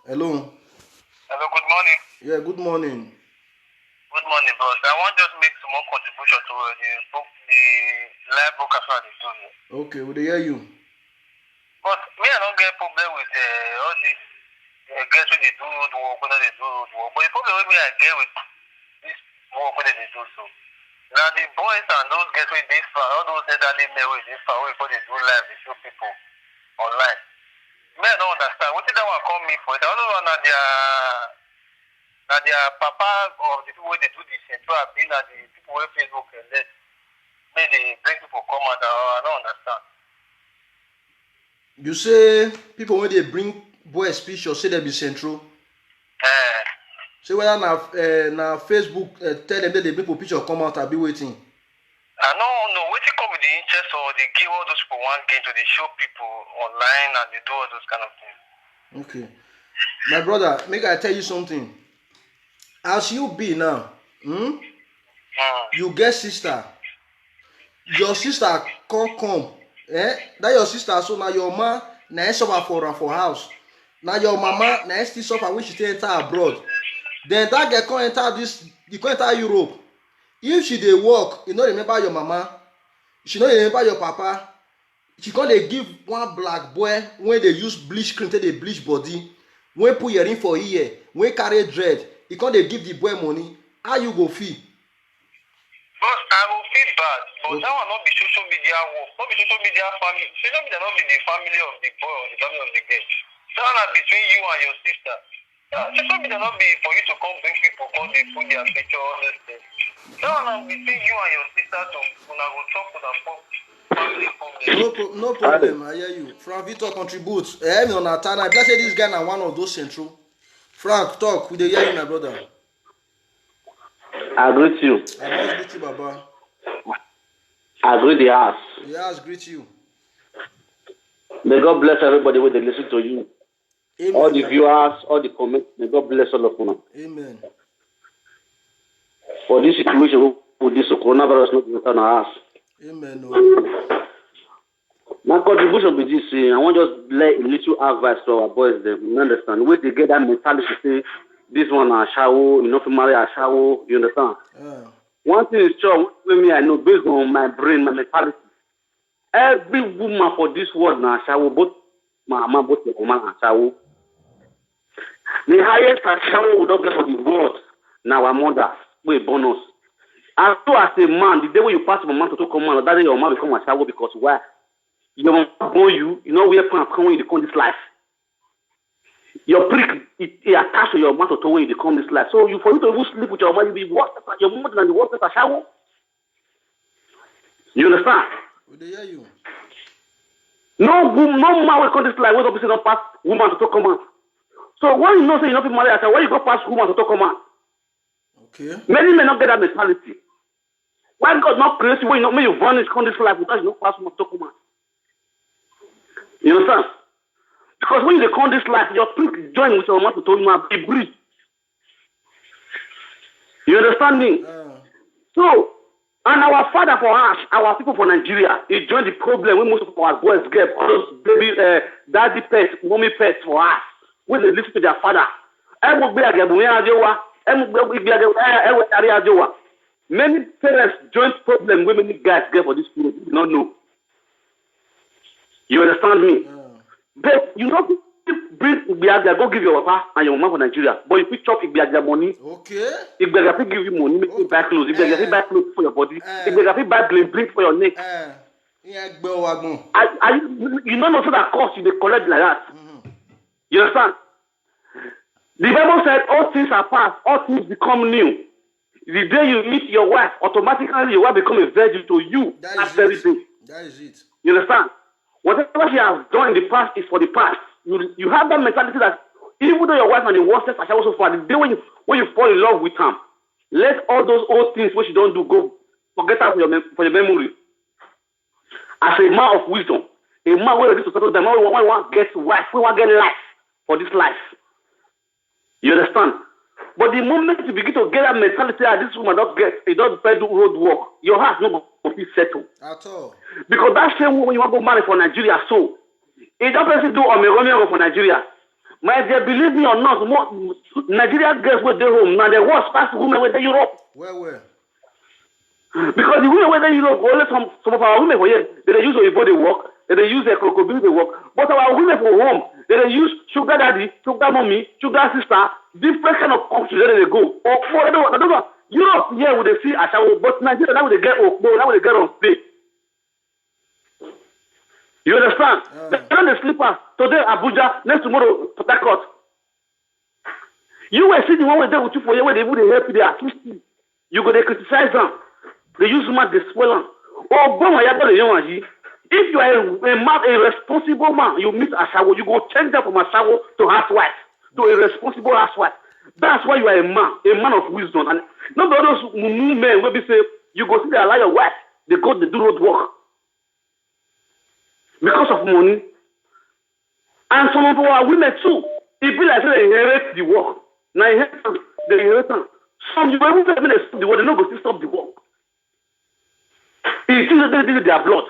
Hello? Hello, good morning. Yeah, good morning. Good morning, boss. I want just make some more contribution to the live broadcast that they do here. Okay, we dey hear you. But me, I don't get problem with all these guys when they do the work, when they do the work. But the problem with me, I get with this work when they do so. Now the boys and those guys with this far, all those elderly men with this far, before they do live, they show people online. Me, I don't understand. What did that one call me for? I don't know that their papa of the people where they do this central have been at the people where Facebook and let me they bring people come out. I don't understand. You say people when they bring boys picture say they be central. Say whether na Facebook tell them that they bring people picture come out, I be waiting. I don't know. Waiting come with the interest or they give all those people one game to they show people online and they do all those kind of things. Okay. My brother, make I tell you something. As you be now, you get sister. Your sister come. That your sister, so now your man na suffer for house. Now your mama na still suffer when she take enter abroad. Then that girl come enter you come enter Europe. If she dey work, you no remember your mama, she no remember your papa. She come dey give one black boy when they use bleach cream take dey bleach body, when put earring for ear, when carry dread, he come dey give the boy money. How you go feel? But I will feel bad, but that will not be social media work, not be social media family. Social media not be the family of the boy or the family of the girl. That one between you and your sister. Social media not be for you to come bring people, come they put their picture, all those things. That one between you and your sister to una go talk to the family problem. No problem, I hear you. Frank Victor contributes. Me on that time. I say this guy na one of those central. Frank, talk. We dey hear you, my brother. I greet you. I must greet you, Baba. I greet the house. The house greet you. May God bless everybody when they listen to you. Amen. All the viewers, all the comments, may God bless all of them. Amen. For this situation with this coronavirus not in our house. Amen. My contribution with this, I want just let a little advice to our boys them. You understand? Where they get that mentality to say this one a shower, you know, to marry a shower, you understand? One thing is sure, with me, I know based on my brain, my mentality. Every woman for this world now shower, both my mama, both the woman and shower. The highest shower would not get for the world. Now our mother, wait, bonus. As so as a man, the day when you pass your man to come on, that day your man become a shower because why? Your mom born you know where can come when you come this life. Your prick it attached to your man to when you come this life. So you for you to even sleep with your man, you be worse than your mother than the worst a shower. You understand? We hear you. No man will come this life without not pass woman to come on. So when you know say you not be married, I say why you go pass woman to come on? Okay. Many men not get that mentality. Why God not create you when you vanish come this life without you not pass woman to come on? You understand? Because when you come this life, your spirit join with your mouth to tell you now, be breathe. You understand me? So, and our father for us, our people for Nigeria, he joined the problem when most of our boys get all those baby, daddy pets, mommy pets for us. When they listen to their father. Many parents join problem when many guys get for this food. You do not know. You understand me? But you know, bring Igbiaga, go give your papa and your mama for Nigeria. But if you chop Igbiaga money, okay. Igbiaga give you money, make you buy clothes. Igbiaga buy clothes for your body. Igbiaga buy bling for your neck. You don't know so that cost you they collect like that. You understand? The Bible said all things are past, all things become new. The day you meet your wife, automatically your wife become a virgin to you. That very day. That is it. You understand? Whatever she has done in the past is for the past. You have that mentality that even though your wife and the worst sex are so far, the day when you fall in love with her, let all those old things which you don't do go, forget her for your memory. As a man of wisdom, a man who ready to settle them, we want to get wife, we want to get life for this life. You understand? But the moment you begin to get that mentality that this woman don't do road work, your heart not going to be settled. At all. Because that same woman you want to go marry for Nigeria, so it don't person do Omegomeo for Nigeria. My dear, believe me or not, more Nigeria girls with their home now they worse past women with the Europe. Where? Because the women with the Europe, only some of our women for here, they use Oyibo they work, they use their crocodile they work. But our women for home, they use sugar daddy, sugar mommy, sugar sister, different kind of countries where they go. I don't know. Europe here would they see Ashawo, but Nigeria now would they get Okbo, now would they get on stage. You understand? They're on the sleeper. Today Abuja, next tomorrow Port Harcourt. You were sitting one way there with you for you where they would help you, they accuse you. You go they criticize them. They use man, they spoil them. If you are a responsible man, you meet Ashawo, you go change them from Ashawo to housewife, to a responsible housewife. That's why you are a man of wisdom. And not all those men will be say, you go see they allow your wife, they do road work. Because of money. And some of our women too, it be like they inherit the work. Now they inherit them. Some you will even stop the work, they don't go to stop the work. It is their blood.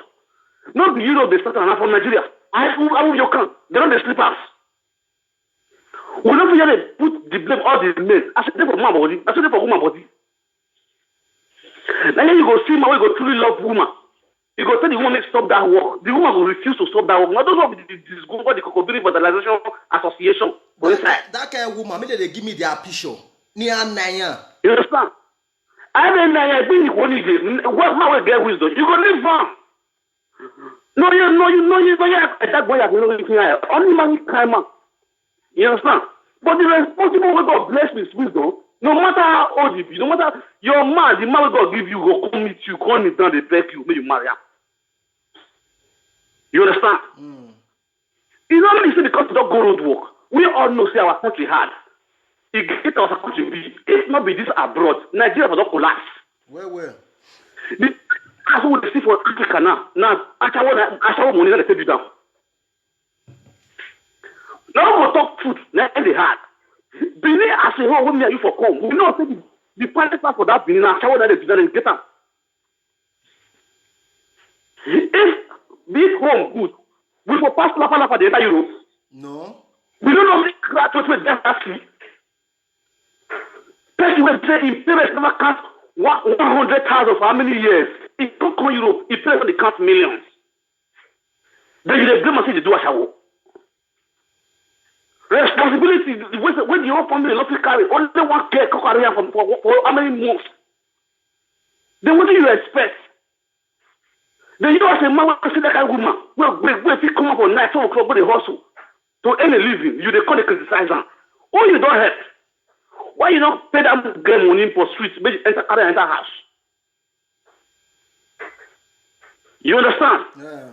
Not the Europe, they start from Nigeria. I will your camp. They don't sleep us. We don't forget to put the blame all the men. I said for man body. I said for woman body. Then you go see man, we go truly love woman. You go tell the woman to stop that work. The woman will refuse to stop that work. Now those are the Cocobiri Fertilization Association. That kind of woman, maybe they give me their picture. You understand? I mean, I think what man will get wisdom. You go live farm. No, that boy has no only man can man. You understand? But the responsible way God bless with wisdom, no matter how old you be, no matter your man, the man God give you, go come meet you, come meet down, they beg you, may you marry him. You understand? You know, listen because you don't go road work. We all know, say our country hard. It get our country be. If not be this abroad, Nigeria will not collapse. Where? That's what they see for Africa now. Now, Ashawo money that they take you down. Now we talk food, now they hard. Benin as a whole, when you for come, we know the pilot for that Benin, Ashawo that they get up. If this home good, we will pass Lapa the entire Europe. No. We don't normally graduate with that actually. Person will say in parents never count 100,000 for how many years? It don't come Europe, it pays on the count millions. Then you blame and say they do Ashawo. Responsibility, when the whole family not carry, only one care carry for how many months? Then what do you expect? Then you as a man will see that kind of woman, where if you come up on night, 4 o'clock, go they hustle to earn a living, you they call the criticizer. Oh, you don't help. Why you not pay that girl money for streets, maybe enter house? You understand? Yeah.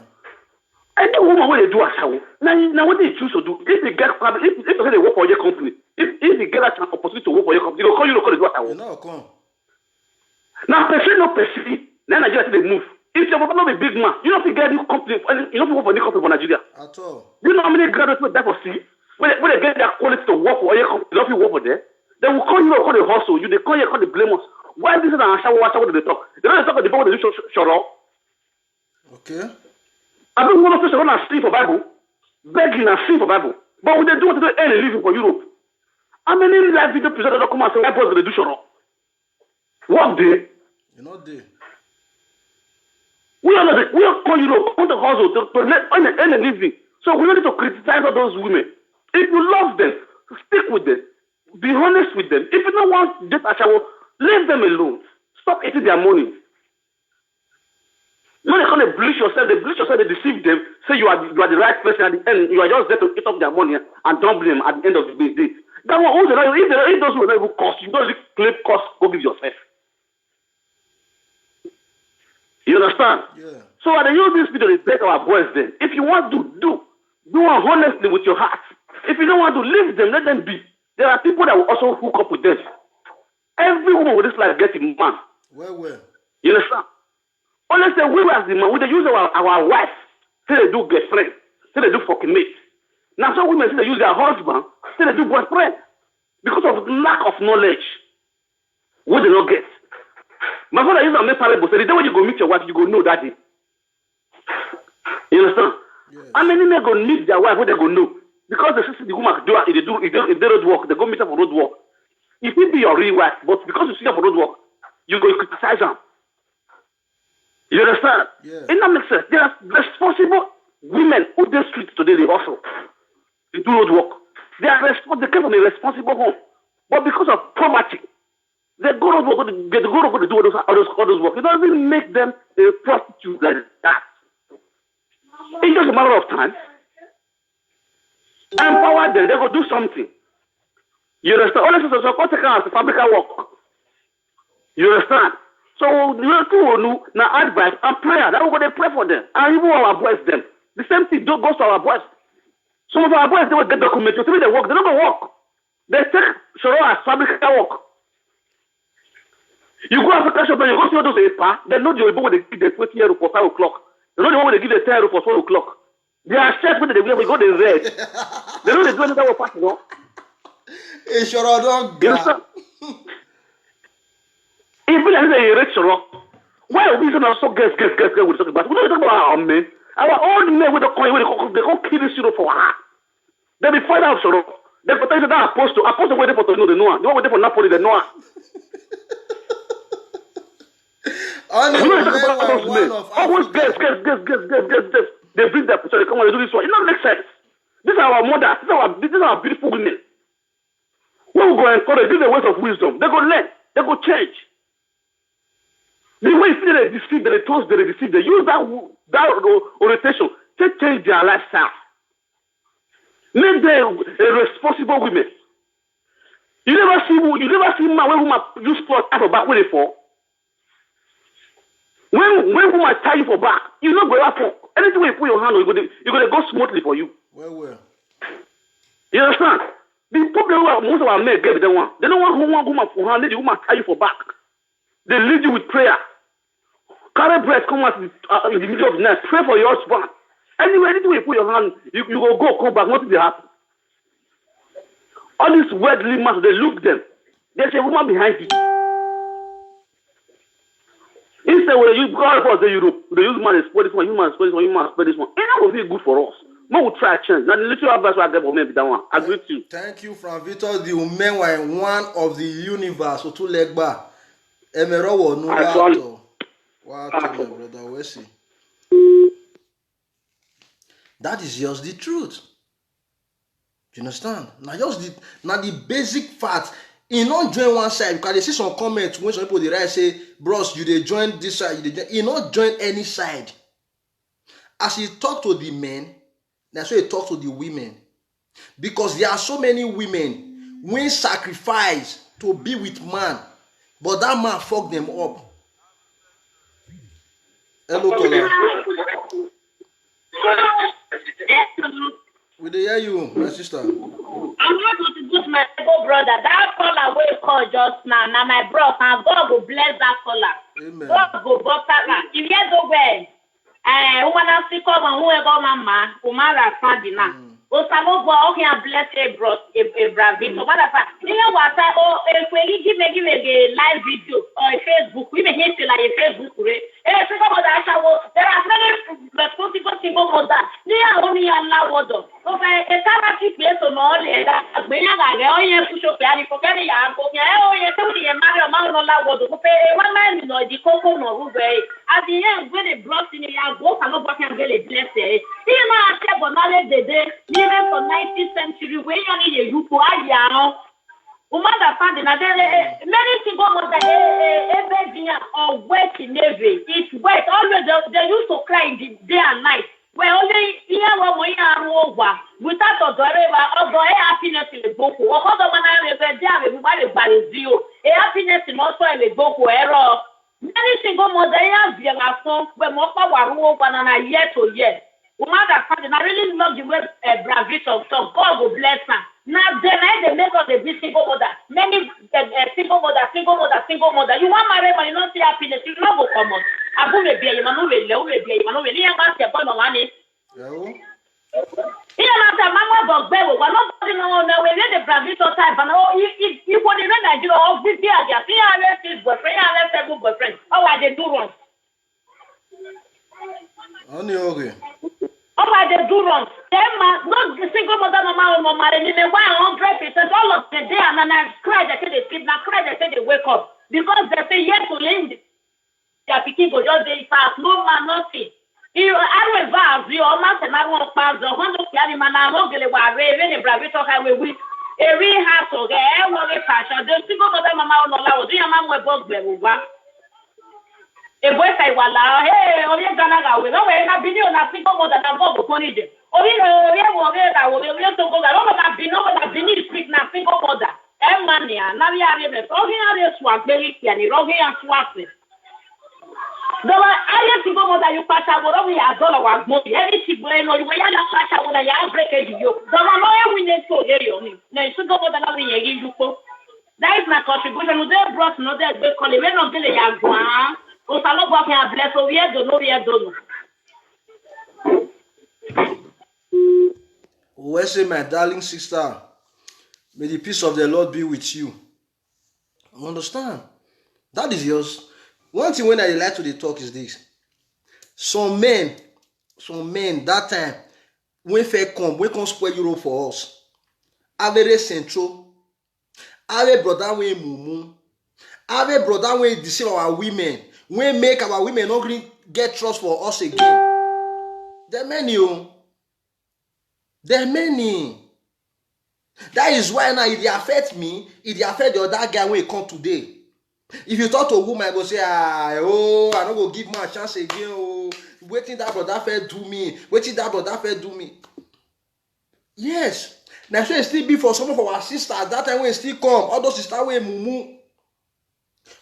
Any woman when they do Ashawo, now what they choose to do, if they get if they work for your company, if they get an opportunity to work for your company, they will call you to do Ashawo. No, come. Now person no person, then Nigeria they move. If you're not a big man, you don't get any company, you don't work for any company for Nigeria. At all. You know how many graduates will die for C? When they get their quality to work for any company, they don't work for them. They will call you, call the hustle. You they call you, call the blame us. Why this is a shower? What they talk? They don't talk about the people they do shoro. Okay. I don't want to say shoro and sleep for Bible, begging and sleep for Bible. But when they do what they do, earn a living for Europe. How many live video presenters don't come and say why boys they do shoro? What day? You're not there. We are call Europe, want the hustle to earn a living. So we don't need to criticize all those women. If you love them, stick with them. Be honest with them. If you don't want just a shower, leave them alone. Stop eating their money. When they come to bleach yourself, they deceive them, say you are the right person at the end, you are just there to eat up their money and dump them at the end of the day. That one, if those will not even cost, you don't claim cost, go give yourself. You understand? Yeah. So when they use this video, they beg our boys then. If you want to do it honestly with your heart. If you don't want to leave them, let them be. There are people that will also hook up with them. Every woman with this life gets a man. Well. You understand? Honestly, we as the man, we use our wife, say they do girlfriend, say they do fucking mate. Now some women say they use their husband, say they do boyfriend. Because of lack of knowledge. What they don't get. My father used to make parable, say the day when you go meet your wife, you go know that day. You understand? Yes. How many men go meet their wife, what they go know? Because they see the woman do if they road work, they go meet her for road work. It will be your real wife, but because you see her for road work, you go criticize her. You understand? Yeah. And that makes sense. There are responsible women who do streets today, they also they do road work. They came from a responsible home. But because of poverty, they go road work, they go to do all those work. It doesn't make them a prostitute like that. It's just a matter of time. Empower them, they go do something. You understand? Honestly, so come take as a fabrical work. You understand? So you have to now advice and prayer. That we're going to pray for them. And even our boys them. The same thing goes to our boys. Some of our boys they will get documented. So they work, they don't go work. They take Shoro as fabrical work. You go Africa shop and you go see all those APA, they know the people when they give the 20 euro for 5 o'clock. They know the one when they give the 10 euro for 12 o'clock. They are chefs when they go the red. They know they do anything with party, no? Hey, Shoro, don't You understand? Even if they rich Shoro, why are we so guess with talking about? We don't talk about our men. Our old men with the coin, they go kill this Shoro for her. Then we find out Shoro. They protect that apostle waiting for to know the Noah. The one waiting for Napoli, the Noah. Always guess. They bring their so they come and do this one. It don't make sense. These are our mothers. These are our beautiful women. When we go and encourage, these are the ways of wisdom. They go learn. They go change. The way you see they deceive, they toast, they deceive, they use that orientation to change their lifestyle. Make them a responsible women. You never see man when woman use cloth out of back when they fall. When woman tie you for back, you not go up. Anything when you put your hand on, you're gonna go smoothly for you. Well. You understand? The problem most of our men get the one. They don't want woman for hand, the woman tie you for back. They lead you with prayer. Carry bread, come out in the middle of the night. Pray for your husband. Anyway, anything you put your hand, you go, come back, nothing will happen. All these worldly men, they look them. There's a woman behind you. Instead, when you go out for Europe, they use man exploit this one, human exploit this one, human exploit this one. It's not going to be good for us. Man will try to change. Now, the little advice I get for me, that one. I agree with you. Thank you, Frank Victor. The women were in one of the universe. So, two leg back. Emero wo nu wato. Wato, my brother. Where see? That is just the truth. You understand? Now, the basic fact. You not join one side because they see some comments when some people they write say, bros, you they join this side, you not join any side. As he talk to the men, that's why he talk to the women. Because there are so many women when sacrifice to be with man, but that man fuck them up. Hello, caller. We dey hear you, my sister. I want to introduce my brother. That caller wey call just now, na my bros, and God go bless that caller. Amen. God go butter her. If you go well, woman see come and whoever mama, umara fadina. Osamo bo okay and bless a bros, a bravito. What if you want if we give me a live video or a Facebook, we may hit like a Facebook. There are many responsible single mothers. They are only allowed. Okay, a charity place on all that. We are going to show Piani for very young. You tell me a matter of Mount Allowed to pay one man in the Coco no way. At the end, when they brought in the young book, I'm not going to get a blessed. You know, I said, but now the day, even for 19th century, when you need a youth, many single mothers or wet in Navy. It's wet. Always they used to cry in the day and night. Well, only here when we are over without a driver or happiness in the book. Or other one I read there, everybody by zero. A happiness in also in the book error. Many single mothers have been a song when more power over than a year to year. I really love the way Bravito, so God will bless her. Now, then they make us a big single mother. Many single mother. You want married, but you don't see happiness. You don't go come on. I go to be a man who will be a man who will be a man who money. Mama dog bear, we're not putting on we get the Bravito type, and if what they run, you know, this year, his boyfriend, I boyfriend. Oh, I did do wrong. Only okay. Oh, I did do wrong. Not the single mother, no matter, 100%, all of the day, and then I cry, they say they sleep, now cry, they say they wake up. Because they say, yes, to live, they are picking go just day fast, no man, nothing. You are a vase, you are not a man of pass, the one of the man, I'm not going to raven a Bravito highway with a real house, okay, I want a fashion. The single mother, mamma, no, I was your man with both them. A boy say, well, hey, only Ganaga, we know where I've been on a single mother than Bob Conide. Or we have to go. I don't have been over that beneath speak now, single mother. Emania, Navia, Rogia, swap, very clearly, Rogia, swap. The other single mother you pass out, whatever you have done, was more. Every single one, you are not pass out when I have breakage you. The lawyer we need to hear you. No, single mother, not in you. That is my contribution. They brought no, they're calling me not really have one. O salão vai a bless o yedo no yedo. We say, my darling sister, may the peace of the Lord be with you. Understand? That is yours. One thing when I like to talk is this. Some men that time when fair come, we can spoil Europe for us. Avere central, ave brother we mumu, ave brother we deceive our women. We make our women not get trust for us again. There are many. There are many. That is why now if they affect me, if they affect the other guy when he come today. If you talk to a woman, I go say, I don't go give my chance again. Oh, waiting that brother fair do me. Waiting that brother fair do me. Yes. Now so it still be for some of our sisters. That time when it still come, all those sisters wey mumu.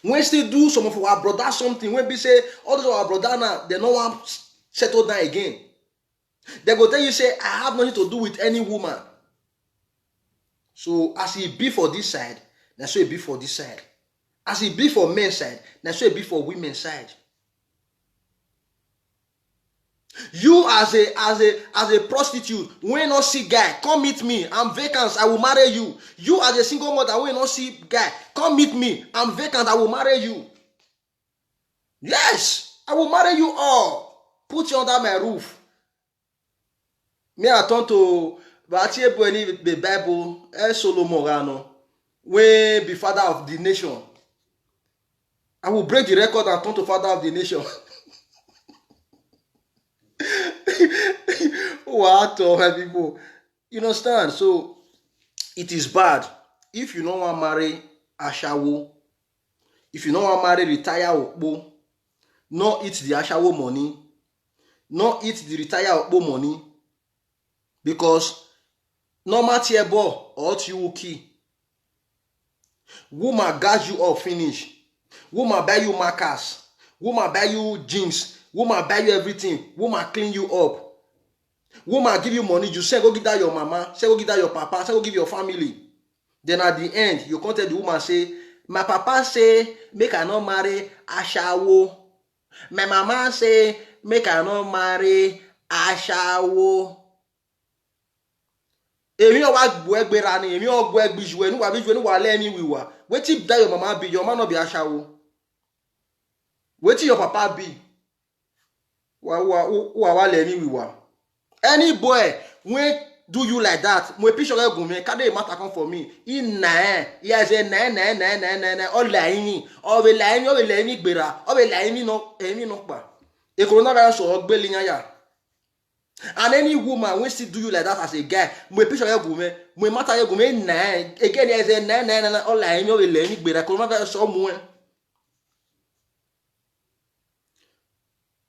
When still do some of our brothers something, when we say all those our brothers now, they no want settle down again. They go tell you say, I have nothing to do with any woman. So as it be for this side, that's so it be for this side. As it be for men's side, that's so it be for women's side. You as a prostitute, when not see guy, come meet me. I'm vacant. I will marry you. You as a single mother, when not see guy, come meet me. I'm vacant. I will marry you. Yes, I will marry you all. Put you under my roof. Me I turn to the Bible. Solomon Morano, when be father of the nation. I will break the record and turn to father of the nation. What, my people? You understand? So it is bad if you don't want to marry Ashawo, if you don't want to marry retire Okpo, not eat the Ashawo money, not eat the retire Okpo money, because no matter your or you key, woman gas you up finish, woman buy you markers, woman buy you jeans, woman buy you everything, woman clean you up. Woman give you money, you say go give that your mama, say go give that your papa, say go give your family. Then at the end, you come tell the woman say, my papa say make I not marry Ashawo. My mama say make I not marry Ashawo. Èmi o wa gbo egbera ni, èmi o gbo egbiju enu wa biju enu wa le mi wiwa. Wetin that your mama be, your man no be Ashawo. Wetin your papa be? Wa le mi wiwa. Any boy when do you like that? When picture go me, can they matter come for me? In na, he say na. All line, all the line gbera, all the line no pa. E coronavirus so gbeli ya. And any woman when still do you like that as a guy, when picture go me, when matter go me na, again he say na, all line gbera, coronavirus so mo.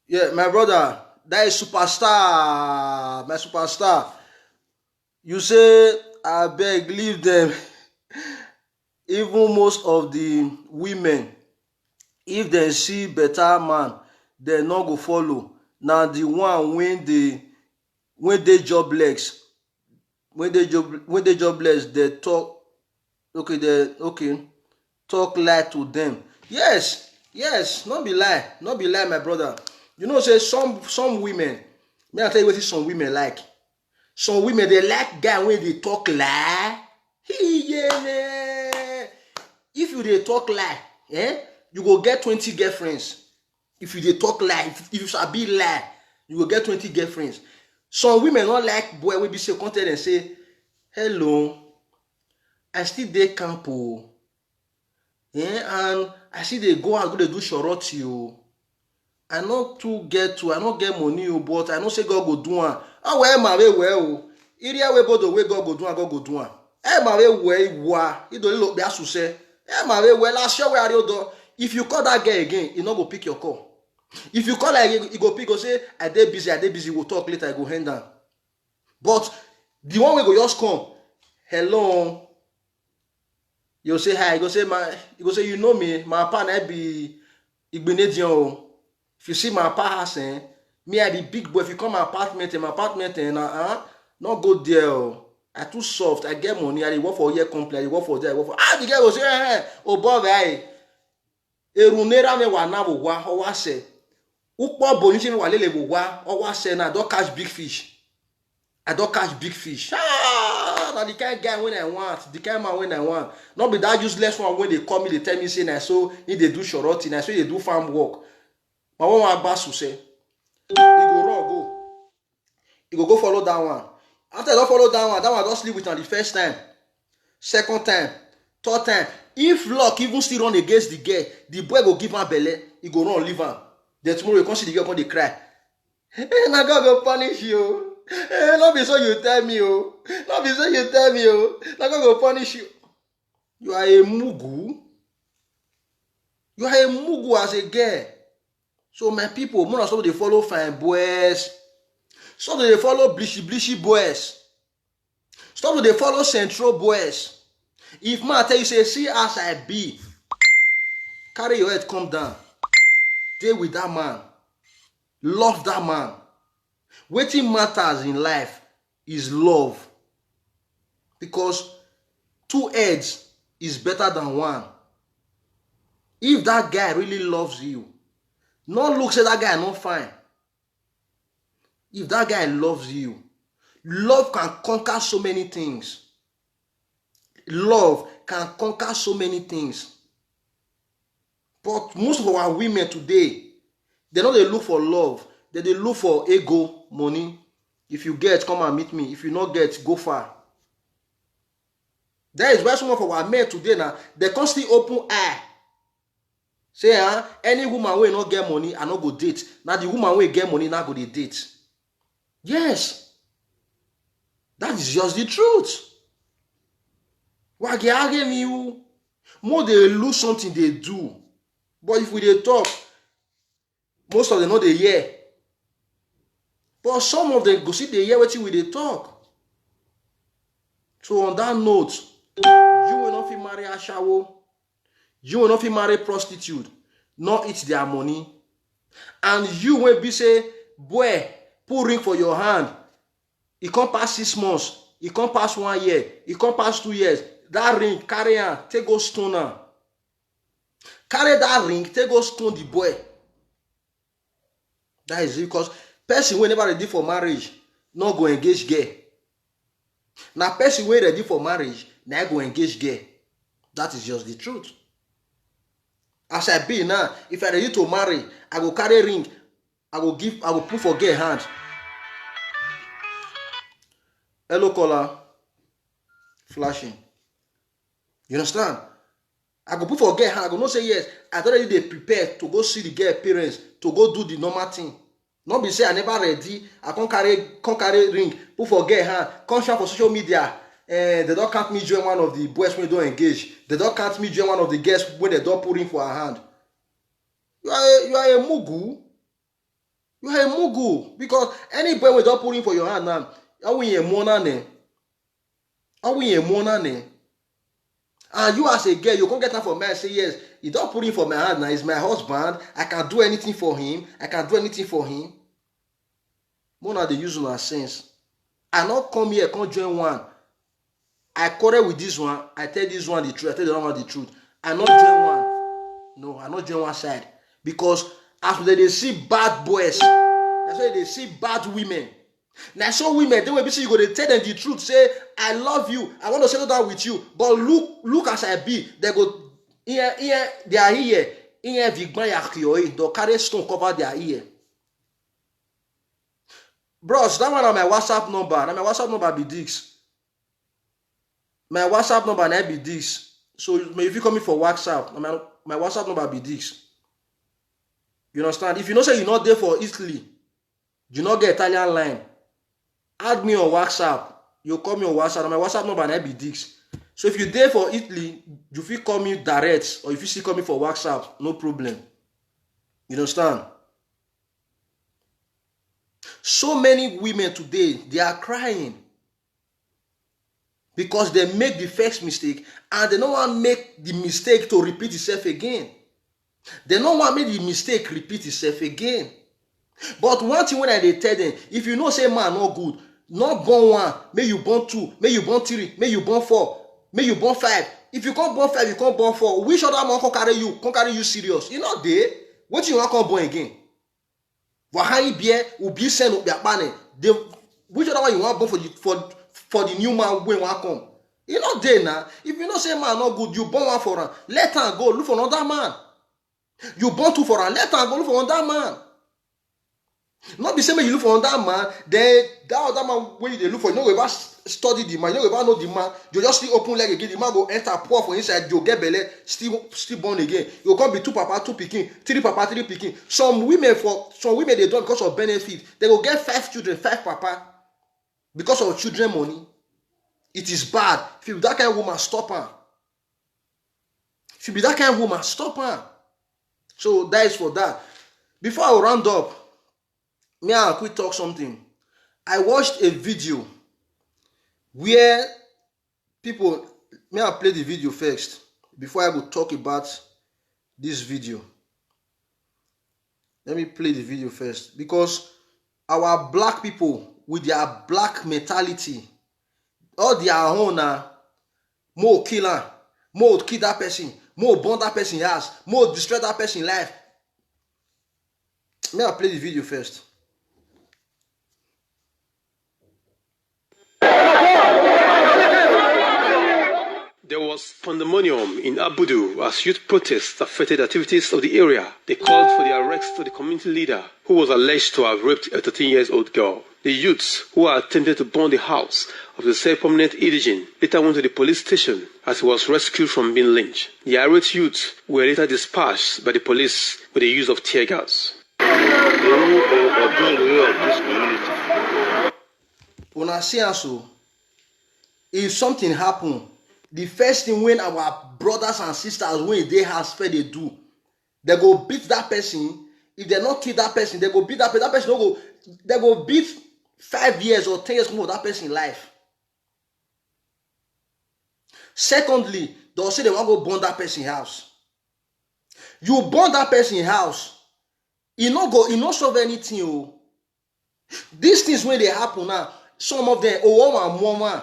Yeah, my brother, that is superstar, my superstar. You say, I beg, leave them. Even most of the women, if they see better man, they not go follow. Now the one when they jobless, when they jobless, they talk. Okay, talk lie to them. Yes, not be lie, my brother. You know, say some women. May I tell you what some women like? Some women they like guy when they talk lie. Yeah. If you they talk lie, you go get 20 girlfriends. If you they talk lie, if you shall be lie, you will get 20 girlfriends. Some women not like boy will be so content and say, hello, I still dey campo. And I see they go and go they do shoroti. I not get money, but I know say God go do one. Ah well, my way well. Area we go the way God go do one, God go do one. My way well, wa. It don't look be as you say. My way well. Last year we are do. If you call that guy again, he not go pick your call. If you call like he go pick, go say I dey busy. We'll talk later. I go hand down. But the one we go just come. Hello. You say hi. You go say you know me. My partner be Igbenedion. If you see my house, me I be big boy. If you come my apartment, not go there. I too soft. I get money. I work for a year company. I work for there. The guy will say, oh boy, erunera me wana wa owa se. Ukpo bonisi me walele wa owa se na don't catch big fish. I don't catch big fish. Now the kind of guy when I want, the kind of man when I want. Not be that useless one when they call me, they tell me say na so if they do shoroti, na so they do farm work. My one Abbasu say, he go run go. He go follow that one. After don't follow that one just sleep with on the first time, second time, third time. If luck even still run against the girl, the boy go give her belly, he go run leave her. Then tomorrow you come see the girl come they cry. Na God go punish you. Not be so you tell me, Not be so you tell me, Na God go punish you. You are a mugu. You are a mugu as a girl. So my people, more so they follow fine boys. So they follow blishy boys. Stop they follow central boys. If man tell you say, see as I be, carry your head, come down. Stay with that man. Love that man. Wetin matters in life is love. Because 2 heads is better than 1. If that guy really loves you, not look say that guy not fine. If that guy loves you, love can conquer so many things. Love can conquer so many things. But most of our women today, they don't look for love. They look for ego, money. If you get, come and meet me. If you not get, go far. That is why some of our men today now, they constantly open eye. Say, any woman will not get money, I not go date. Now the woman will get money, now go dey date. Yes. That is just the truth. Why they argue me? More they lose something they do. But if we dey talk, most of them know they hear. But some of them go see they hear what we dey talk. So on that note, you will not fit marry Ashawo. You will not fit marry prostitute, not eat their money. And you will be say, boy, put ring for your hand. e come pass 6 months, e come pass 1 year, e come pass 2 years. That ring, carry am, take go stone am. Carry that ring, take go stone the boy. That is it, because person wey never ready for marriage no go engage girl. Na person wey ready for marriage na go engage girl. That is just the truth. As I be now, if I ready to marry, I go carry ring, I go put for girl hand. Hello caller, flashing. You understand? I go put for girl hand. I go know say yes. I already dey prepare to go see the girl parents, to go do the normal thing. Not be say I never ready. I can't carry ring, put for girl hand, come share for social media. They don't count me join one of the boys when they don't engage. They don't count me join one of the girls when they don't put ring for her hand. You are a mugu. You are a mugu, because any boy when don't put ring for your hand now, how we a monane? How we a monane? And you as a girl, you can't get that for me and say, yes, he don't put him for my hand now. He's my husband. I can do anything for him. I can do anything for him. Mona, they use my sense. I not come here, can't join one. I quarrel with this one. I tell this one the truth. I tell the other one the truth. I not join one. No, I not join one side. Because after they see bad boys, that's why they see bad women. Now some women, they will be saying you go to tell them the truth, say I love you, I want to settle down with you, but look as I be. They go they are here they'll carry stone cover their ear. Bros, that one on my WhatsApp number. Now my WhatsApp number be this. My WhatsApp number now be this. So if you come in for WhatsApp, my WhatsApp number be this. You understand? If you know say you're not there for Italy, you not get Italian line, add me on WhatsApp. You call me on WhatsApp. And my WhatsApp number now be this. So if you're there for Italy, you feel call me direct, or if you see call me for WhatsApp, no problem. You understand? So many women today, they are crying because they make the first mistake and they don't want to make the mistake to repeat itself again. They don't want to make the mistake repeat itself again. But one thing when I tell them, if you know say man not good, not born 1, may you born 2, may you born 3, may you born 4, may you born 5. If you can't born 5, you can't born 4. Which other man can carry you serious? You know there. What you want to born again? Which other one you want born for the new man when one come? You know there now. If you know say man not good, you born 1 for him. Let him go look for another man. You born 2 for him. Let him go look for another man. Not be same way you look for another man, then that other man when you look for, you know about study the man, you know about know the man, you just still open leg again, the man go enter pour for inside, you get belly, still born again. You come be 2 papa, 2 pikin, 3 papa, 3 pikin. Some women they don't because of benefit, they will get 5 children, 5 papa, because of children money. It is bad. If you be that kind of woman, stop her. If you be that kind of woman, stop her. So that is for that. Before I round up, may I quick talk something. I watched a video where people, may I play the video first before I go talk about this video. Let me play the video first, because our black people with their black mentality, all their own more killer, more kill that person, more burn that person house, more destroy that person life. May I play the video first? There was pandemonium in Abudu as youth protests affected activities of the area. They called for the arrest of the community leader who was alleged to have raped a 13-year-old girl. The youths who had attempted to burn the house of the said prominent indigene later went to the police station as he was rescued from being lynched. The irate youths were later dispatched by the police with the use of tear gas. Una see also, if something happen, the first thing when our brothers and sisters when they have fair they do, they go beat that person. If they not kill that person, they go beat that person. That person don't go. They go beat 5 years or 10 years more of that person's life. Secondly, they'll say they want to go burn that person's house. You burn that person's house, it not solve anything. Oh. These things when they happen now, some of them woman.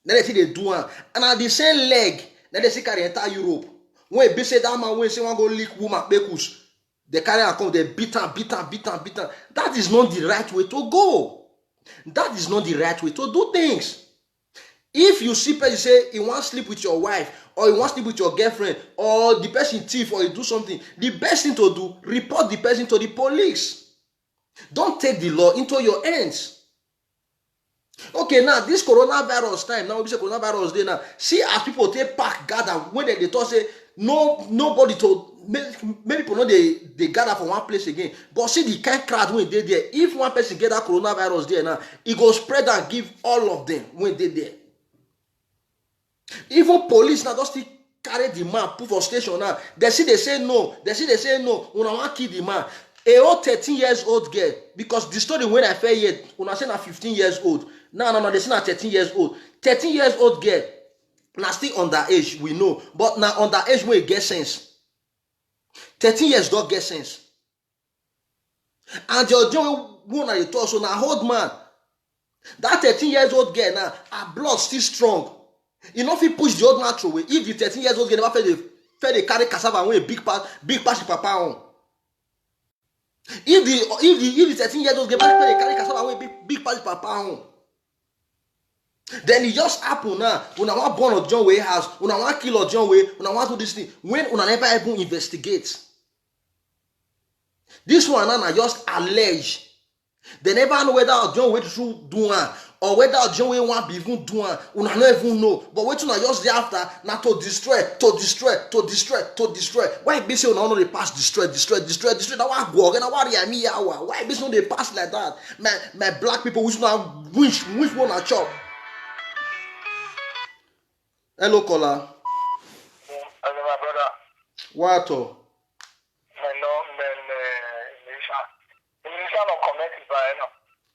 Now they see they do one, and at the same leg, now they see carry enter Europe. When be say that man when say one go lick woman bekus, they carry her come, they beat her. That is not the right way to go. That is not the right way to do things. If you see person say he want sleep with your wife, or he want sleep with your girlfriend, or the person thief, or he do something, the best thing to do, report the person to the police. Don't take the law into your hands. Okay, now this coronavirus time, now we say coronavirus day now. See as people take pack gather when they talk say nobody to many people know they gather for one place again. But see the kind crowd when they there. If one person get that coronavirus there now, it go spread and give all of them when they there. Even police now just still carry the man put for station now. They say no. Una want kill the man. A old 13 years old girl, because the story when I fell yet, when I say na 15 years old. No, they say na 13 years old. 13 years old girl, now still underage, we know. But now underage when it get sense. 13 years don't get sense. And your one at the torso now old man. That 13 years old girl now, her blood still strong. You know if you push the old man through, if the 13 years old girl never fed they carry cassava when a big pass papa on. If the 13 years old girl never fed they carry cassava when a big pass papa on. Then it just happen now. When I want born of John Way house, when I want kill of John Way, when I want to do this thing, when I never even investigate. This one now just allege. They never know whether John Way should do one or whether John Way want be even do one. Una not even know. But what you just thereafter now to destroy. Why be say una no dey pass destroy? That one go again. Why be no dey pass like that? My black people which one a chop. Hello, caller. Hello, my brother. What?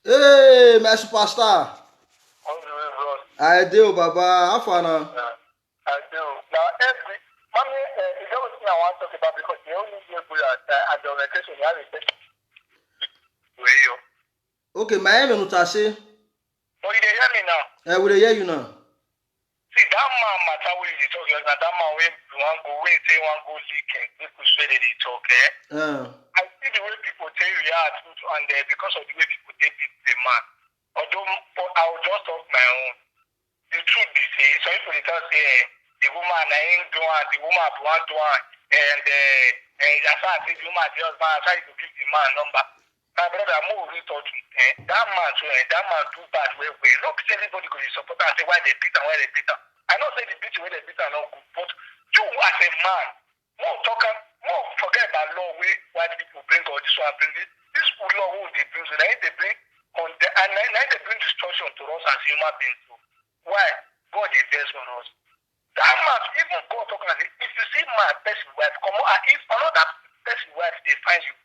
Hey, my superstar. I do, Baba. How far now? I do. Now, every mommy, is there something I want to talk about because the only way at the orientation you have a question. Where you? Okay, my name is Mutase. Oh, you hear me now? I will hear you now. See, that man matter when you talk, that man when one go win, say one go leak, people say they talk, I see the way people take react and because of the way people take the man. Although I will just talk my own. The truth be say, some people they tell say the woman I ain't doing, the woman want to and that's why I say the woman just man try to give the man number. My brother, I'm more really touching. That man do bad way. Not everybody go to support and say why they beat and why they beat her. I know say the beat where they beat her not good, but you as a man, more talking, more forget about law where white people bring or this one bring this. This law who they bring, so they bring on the and they bring destruction to us as human beings. So why? God is there for us. That man, even God talking about it, if you see my person wife, come on, if another person wife they find you.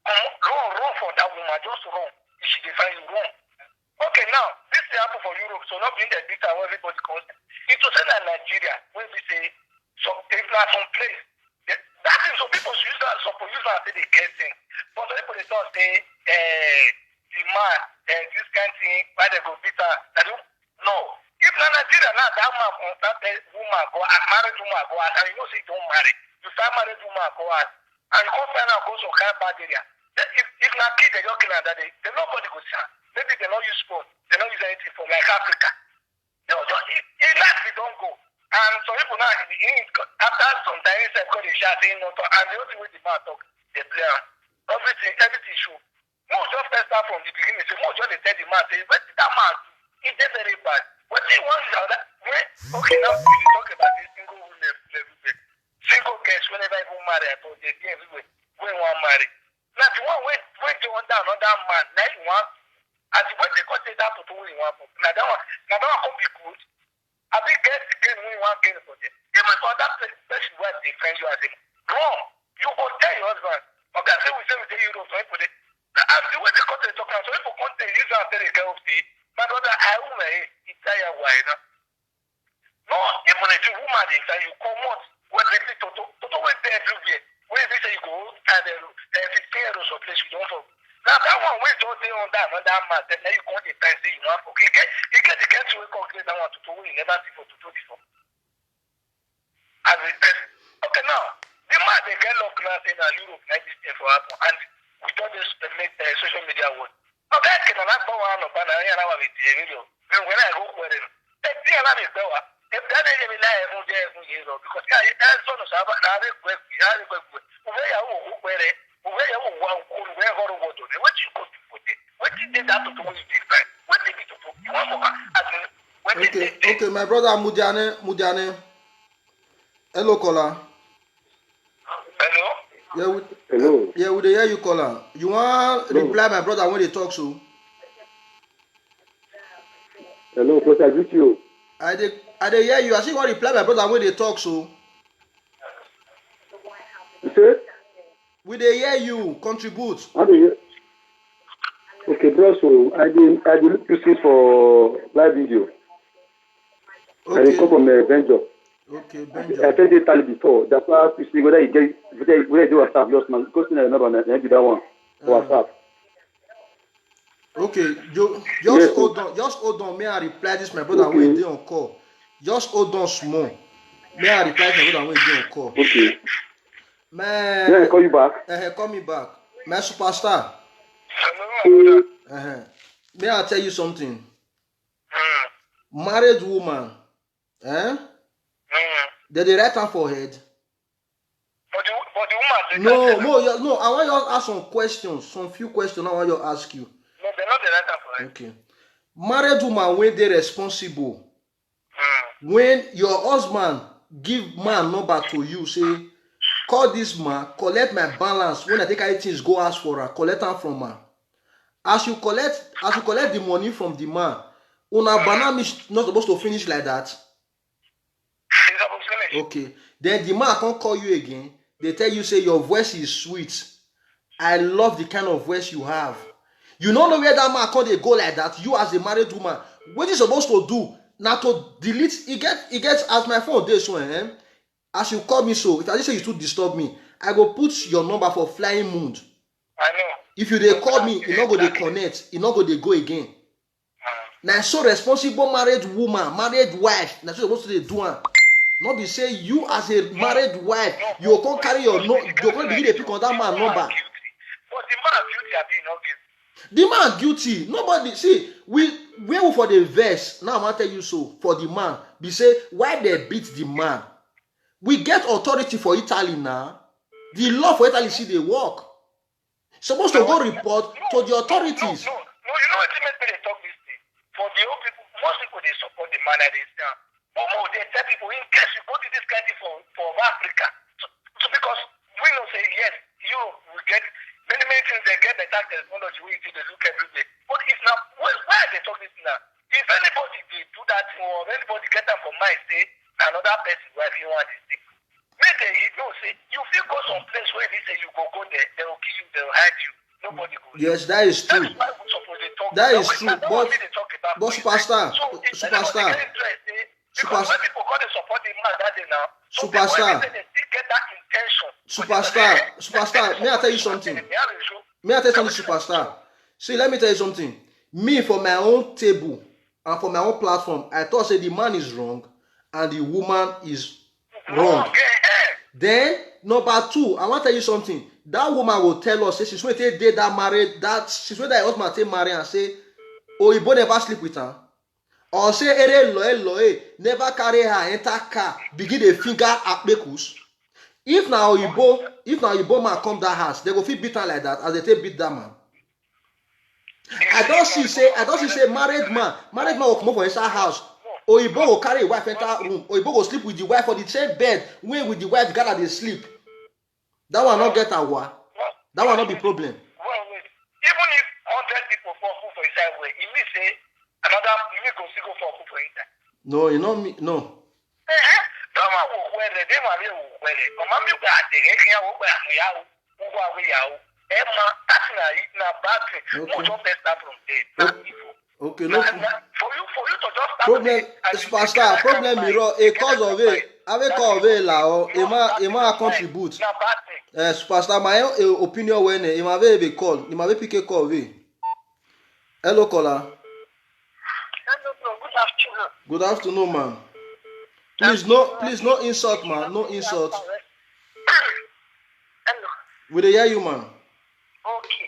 Run for that woman, just run. If she define you wrong. Okay, now, this thing happen for Europe, so not being the bitter where everybody comes. It was in Nigeria, where we say, so if not some place, that is so people use that, so people use that say they get things. But some people they don't say, the man, this kind of thing, why they go bitter. No. If not Nigeria, now that man, that woman go, a married woman go out, and you know, say don't marry. You start married woman go out, and you come find out go some kind of bad area. If not kids, they don't kill that day. Then nobody goes down. Maybe they don't use phone. They don't use anything for like Africa. They just they don't go. And some people now after some time they call the shot saying no talk. And the only way the man talk, they play everything show. Most just start from the beginning. So most just they tell the man say, what did that man do? It's just very bad. What do you want that? Okay, now we talk about this single woman everywhere. Single girls whenever you marry, I told you everywhere. When one marry. Now the one when you want down another man, now you want as the way they got that to do you want now that one come be good. I think get the game when you want game for them. If you for that person where they find you as a wrong, you go tell your husband. Okay, say we tell you don't for it. And the way they got the talk, so if you content use and tell the girl see, my brother, I will it's tire why now. No, even if you woman they say you come out when they say to wait there everywhere. When they say you go and 15 euros of place you don't for. Now that one we don't say on that another man, then you can't defend say you want for. Europe, like this thing for happen, and we don't just make social media work. No, that can not go on of an area of it. When I go where it is, if that is a lie, because I saw the Sabbath, I request, where you want where what you could put it. What did they have to do with different? What they need to put you on. Okay, my brother Mudiane. Hello, caller. Hello? Hello. Yeah, we hear you, caller. You want reply my brother when they talk so? Hello, because I greet you. I dey hear you. I see want reply my brother when they talk so. You say? We dey hear you. Contribute. How do you? Okay, bro. So I did look to see for live video. Okay. I did come from Benjo. Okay, I Benjo. said it before. That's why I have to see whether you do WhatsApp just now. Because I remember maybe that one WhatsApp. Okay, Yes, just hold on. May I reply this my brother Okay. when he dey on call? Just hold on small. May I reply this my brother when he dey on call? Okay. Man, Then I call you back. call me back. My superstar. Hello, May I tell you something? Married woman, they dey write am for head. For the woman, No. I want you to ask some questions, some few questions. I want you to ask you. no, they're not the writer for it. Okay. Married woman when they responsible. When your husband give man number to you, say, call this man, collect my balance. When I take any things, go ask for her, collect am from her. As you collect the money from the man, una banana is not supposed to finish like that. It's supposed to finish. Okay. Then the man can't call you again. They tell you, say, your voice is sweet. I love the kind of voice you have. You don't know where that man can't go like that. You as a married woman, what you supposed to do? Now to delete, it gets as my phone this one, as you call me so, if I just say you too disturb me, I go put your number for flying mood. I know. If you dey call me, you not go dey connect, you not go dey go again. Now so responsible married woman, married wife, na so supposed to dey do am. Not be say you as a married wife, you go carry your you go begin dey pick on that man number. But the man guilty, I be not guilty. The man guilty. Nobody see we for the verse. Now I want to tell you so for the man. Be say why they beat the man. We get authority for Italy now. The law for Italy see they work. Supposed to go report to the authorities. No, you know what they talk this thing? For the old people, most people they support the man that they stand. But more they tell people in case you go to this country for Africa. So because we don't say yes, you will get many things, they get better technology, we see they look everywhere. But it's now why are they talking this now? If anybody they do that thing or anybody get them from mind, say another person wife you want this thing. Maybe you know say you feel go some place where they say you go there, they will kill you, they will hide you. Nobody go. Yes, that is true. That is why we suppose they talk. That is true. But superstar, because when people go to support the man that day now, so superstar, they still get that intention. Superstar, may I tell you something? Superstar? See, let me tell you something. Me, for my own table and for my own platform, I thought say the man is wrong and the woman is wrong. Then, number two, I want to tell you something. That woman will tell us, say, she's when they date that married, she's when that husband take marry and say, oh, you both never sleep with her. Or say, loe, never carry her enter car, begin a finger at Bekus. If now Igbo man come that house, they go fit beat her like that as they take beat that man. I don't see say married man will come up for inside house. Oyibo go carry a wife enter room. Oyibo go sleep with the wife for the same bed when with the wife gather they sleep. That one not get awa. That one not be problem. Well, even if 100 people fall for inside way, it means say another you go see go for inside. No, you know me. No. Okay, no. For you to just Problem, superstar. Problem mirror. A cause of it. Avec cause of it là. Ima contribute. Superstar, my opinion when he m'avait be call. He m'avait piqué call. Hello, caller. Hello, bro. Good afternoon. Good afternoon, man. Please no insult, man. No insult. Hello. We dey hear you, man. Okay.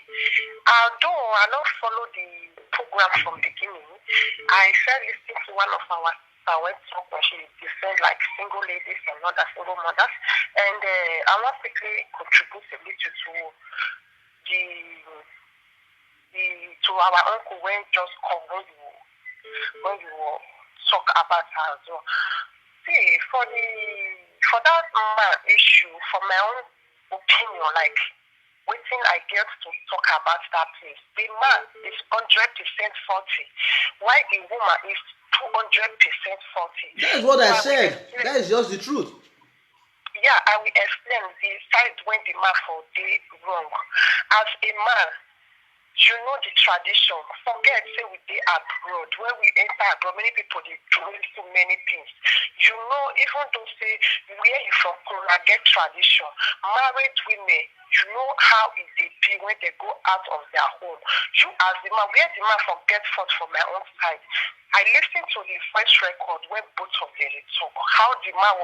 Though I don't follow the program from beginning, I started listening to one of our sister when she defend like single ladies and other single mothers, and I want to quickly contribute a little to the to our uncle when just come when you talk about her as well. See, for that issue, for my own opinion, like waiting I get to talk about that place. The man is 100% faulty. Why the woman is 200% faulty? That's what I said. That is just the truth. Yeah, I will explain the side when the man for day wrong. As a man, you know the tradition. Forget, say we dey abroad. When we enter abroad, many people they do so many things. You know, even though say where you from Korea get tradition, married women, you know how it they be when they go out of their home. You as the man, where the man from get fought from my own side. I listened to the first record when both of them they talk. How the man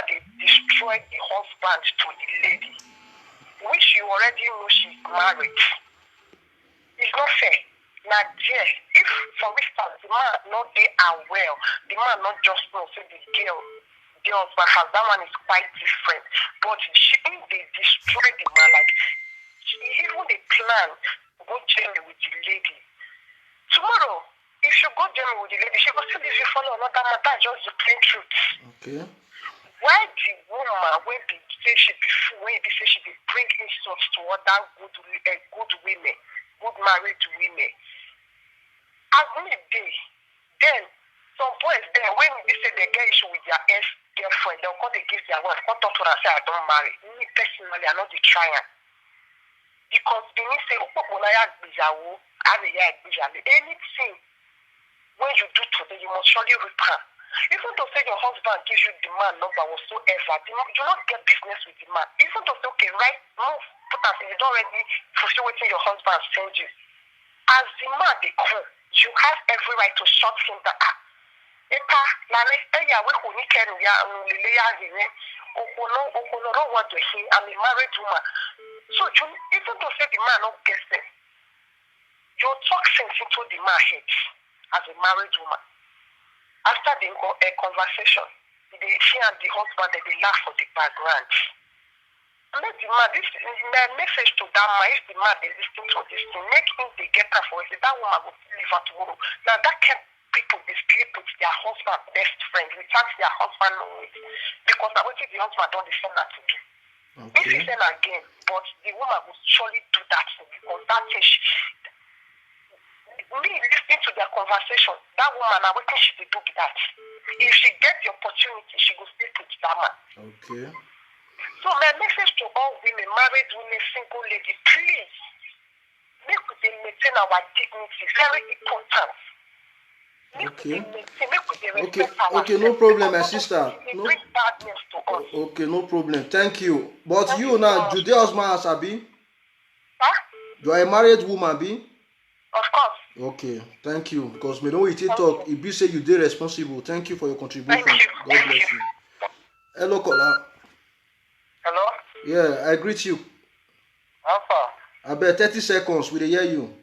they destroyed the husband to the lady, which you already know she's married. It's not fair. Now, dear, if for instance the man not they are well, the man not just know say the husband has that one is quite different. But they destroy the man like even they plan to go journey with the lady. Tomorrow, if you go journey with the lady, she will still leave you follow another man. That's just the plain truth. Okay. Why the woman when they say she be fool, when they say she be bring insults to other good women, good married women? As me day, then some boys there when they say they get issue with their ex-girlfriend, they'll come they give their wife, come talk to her and say I don't marry. Me personally, I'm not the trier. Because they need say, anything when you do today, you must surely return. Even though say your husband gives you the man number whatsoever, do not get business with the man. Even though say, okay, right, move, put us, you don't already fulfill what your husband sends you. As the man they come, you have every right to shut him down. Epa, we can don't want to hear, I'm a married woman. So even though say the man not get them, you talk sense into the man head as a married woman. After the conversation, she and the husband they laugh for the background. And let the man, this my message to that man, if the man they listen to this thing, make him they get her for it. That woman will leave her tomorrow. Now that can people they sleep with their husband best friend without their husband knowing it. Because I want the husband don't send her to do. Okay. If he send again, but the woman will surely do that because that is me listening to their conversation, that woman, I think she will do that. If she gets the opportunity, she will speak with that man. Okay. So my message to all women, married women, single ladies, please, make we maintain our dignity. Very important. Okay, no problem, my sister. No. Okay, no problem. Thank you. But you now, Jude Osman Asabi? Huh? You are a married woman, be? Of course. Okay, thank you. Because me know it talk, it be say you did responsible. Thank you for your contribution. Thank you. God bless you. Hello, caller. Hello? Yeah, I greet you. How far? I bet 30 seconds, we hear you.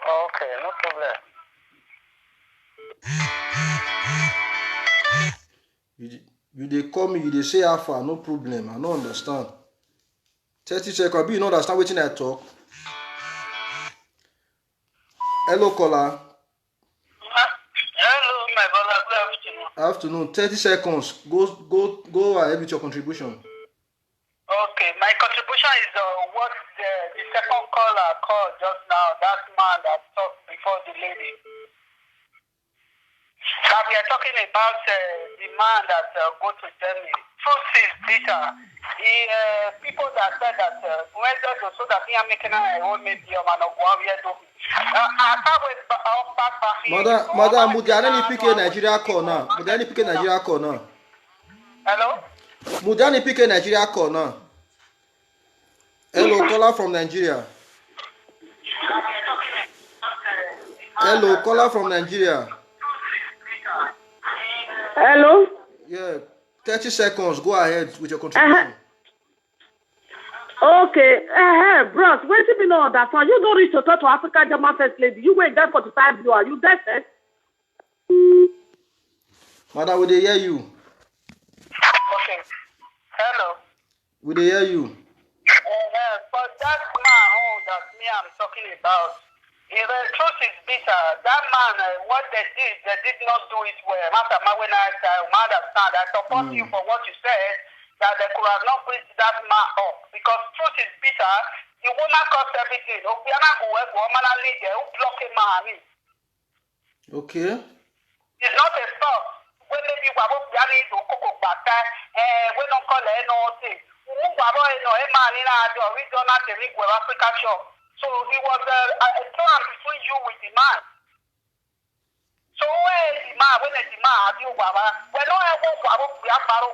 Okay, no problem. You dey call me, you dey say how far, no problem. I don't understand. 30 seconds, but you don't understand wetin I talk. Hello, caller. Hello, my brother. Good afternoon. 30 seconds. Go ahead with your contribution. Okay, my contribution is what the second caller called just now, that man that talked before the lady. Now we are talking about the man that go to Germany. Truth is bitter. The people that said that when so that he are making a own maybe a man of 1 year old. Madam, Mudani PK Nigeria call now. Mudani PK Nigeria call now. Hello? Mudani PK Nigeria call now. Hello, caller from Nigeria. Hello, caller from Nigeria. Hello? Yeah, 30 seconds. Go ahead with your contribution. Okay, bros, wait a minute on that one. You don't reach to talk to Africa German First Lady. You wait there 45 viewer. You there first? Madam, we dey hear you. Okay. Hello. We dey hear you. For that man that me I'm talking about, the truth is bitter. That man, what they did not do it well. Master, when I understand, I support you for what you said, that they could have not bring that man up. Because truth is bitter, the woman caused everything. Woman leader who block a man. Okay. It's not a stop. When maybe we are to cook back, we don't call it anything. We are man in our regional Africa shop. So it was a plan between you with the man. So where is the man? When is the man? We're not able to have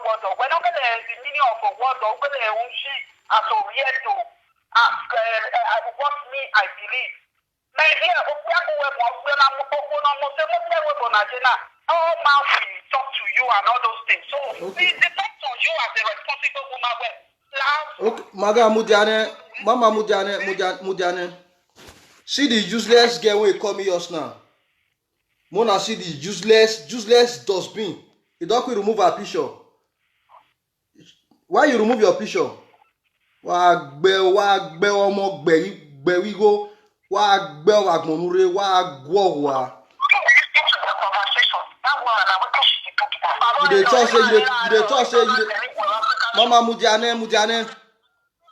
water. We're not going to the meaning of a water. We're going to see as a real to what me I believe. Maybe I hope we are all man will talk to you and all those things. So it depends on you as a responsible woman. Okay, Mama Mudiane. See the useless girl when you call me just now. Mona see the useless dustbin. You don't remove her picture. Why you remove your picture? Wa gbe omo gbe we go. Wa gbe agbonure wa gwo wa. You dey talk say Mama Mudiane.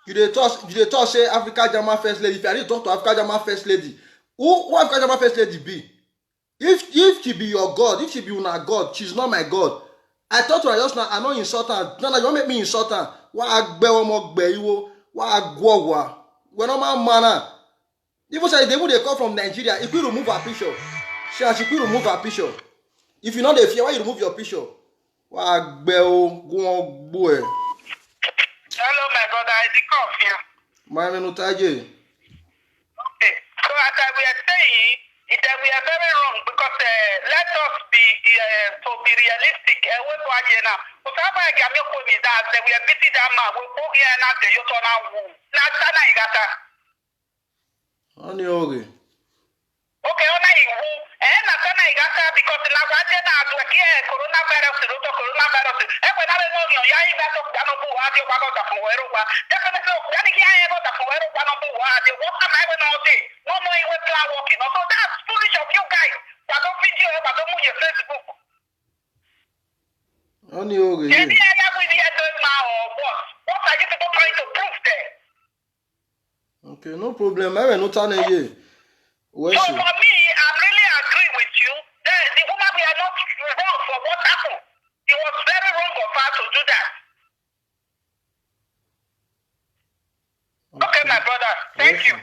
You dey talk say Africa German First Lady. If I need to talk to Africa German First Lady, who Africa German First Lady be? If she be your God, if she be una God, she's not my God. I talk to her just now. I know insult her. No, you won't make me insult her. Wa gbe omo gbe iwo. Wa gwo wa. We no man. Even say they would come from Nigeria. If you remove her picture, she could remove her picture. If you know the fear, why you remove your picture? Wa gbe o gwo boy. Hello, my brother. I think of you. My menutaje. Okay. So as I we are saying, that we are very wrong because let us be to be realistic. We go again now. But how about I make me that we are beating that man? We go here now. The you turn out. Now sana igata. Ani oge. Okay, ona iwu. Na sana igata because na waje na adweke coronavirus to coronavirus. We na no yo ya igata ko no bu wa de wa go da fun wero wa. Definitely ya ni ya go da fun wero wa no bu wa de what am I going to do? No you plan working. So that's foolish of you guys. That don't video but don't move your Facebook. Ani oge. Any other with the other now or what? What are you people trying to prove there? Okay, no problem. I will not turn ye. So for me, I really agree with you. The woman we are not wrong for what happened. It was very wrong of her to do that. Okay, my brother. Thank you.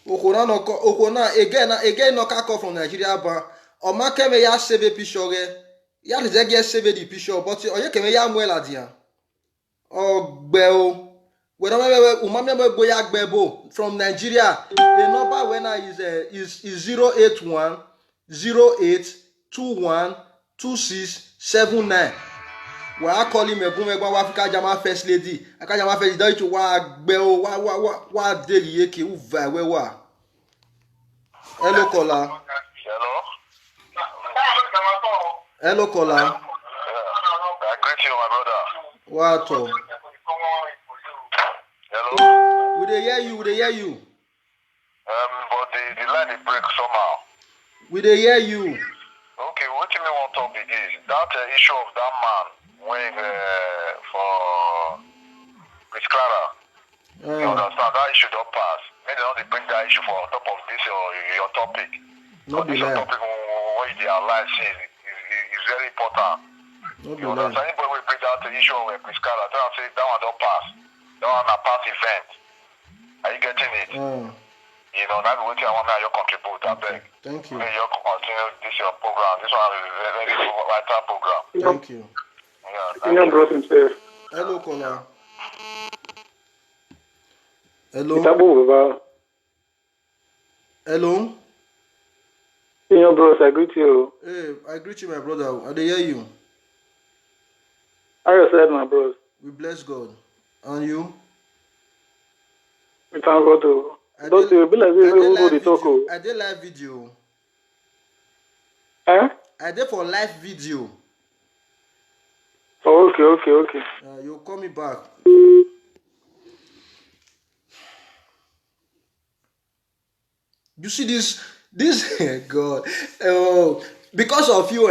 Okona again no ka call from Nigeria ban. O ma keme ya save picture ge. Ya le get save the picture but o ye keme ya mu la dia. O gbe o. We don't remember umame boya gbebo from Nigeria. The number when is 081 08 21 26 79. We are calling me Bumegwa Africa German First Lady. Africa German First Lady to wa gbeo wa de yeke u va we wa. Hello caller. Hello caller. I greet you, my brother. What? Hello? We dey hear you. But the line is break somehow. We dey hear you. Okay, what do you want to talk with this? That issue of that man when for Chris Clara. You understand? That issue don't pass. Maybe they don't bring that issue for on top of this or your topic. Not be this lie. topic when they are live is very important. Not be You understand? lie. Anybody will bring out the issue of Chris Clara, tell them say that one don't pass. That one a past event. Are you getting it? You know, that's what I want to contribute. I beg. Thank you. May you continue this your program. This one is a very vital program. Thank you. Yeah, bro himself. Hello caller. Hello. Hello. Senior bros, I greet you. Hey, I greet you, my brother. I dey hear you. How you said, my bros? We bless God. And you? thank God. Don't you be like this? We go to talk. I did live video. Eh? I did for live video. Oh, okay. You call me back. You see this God. Because of you,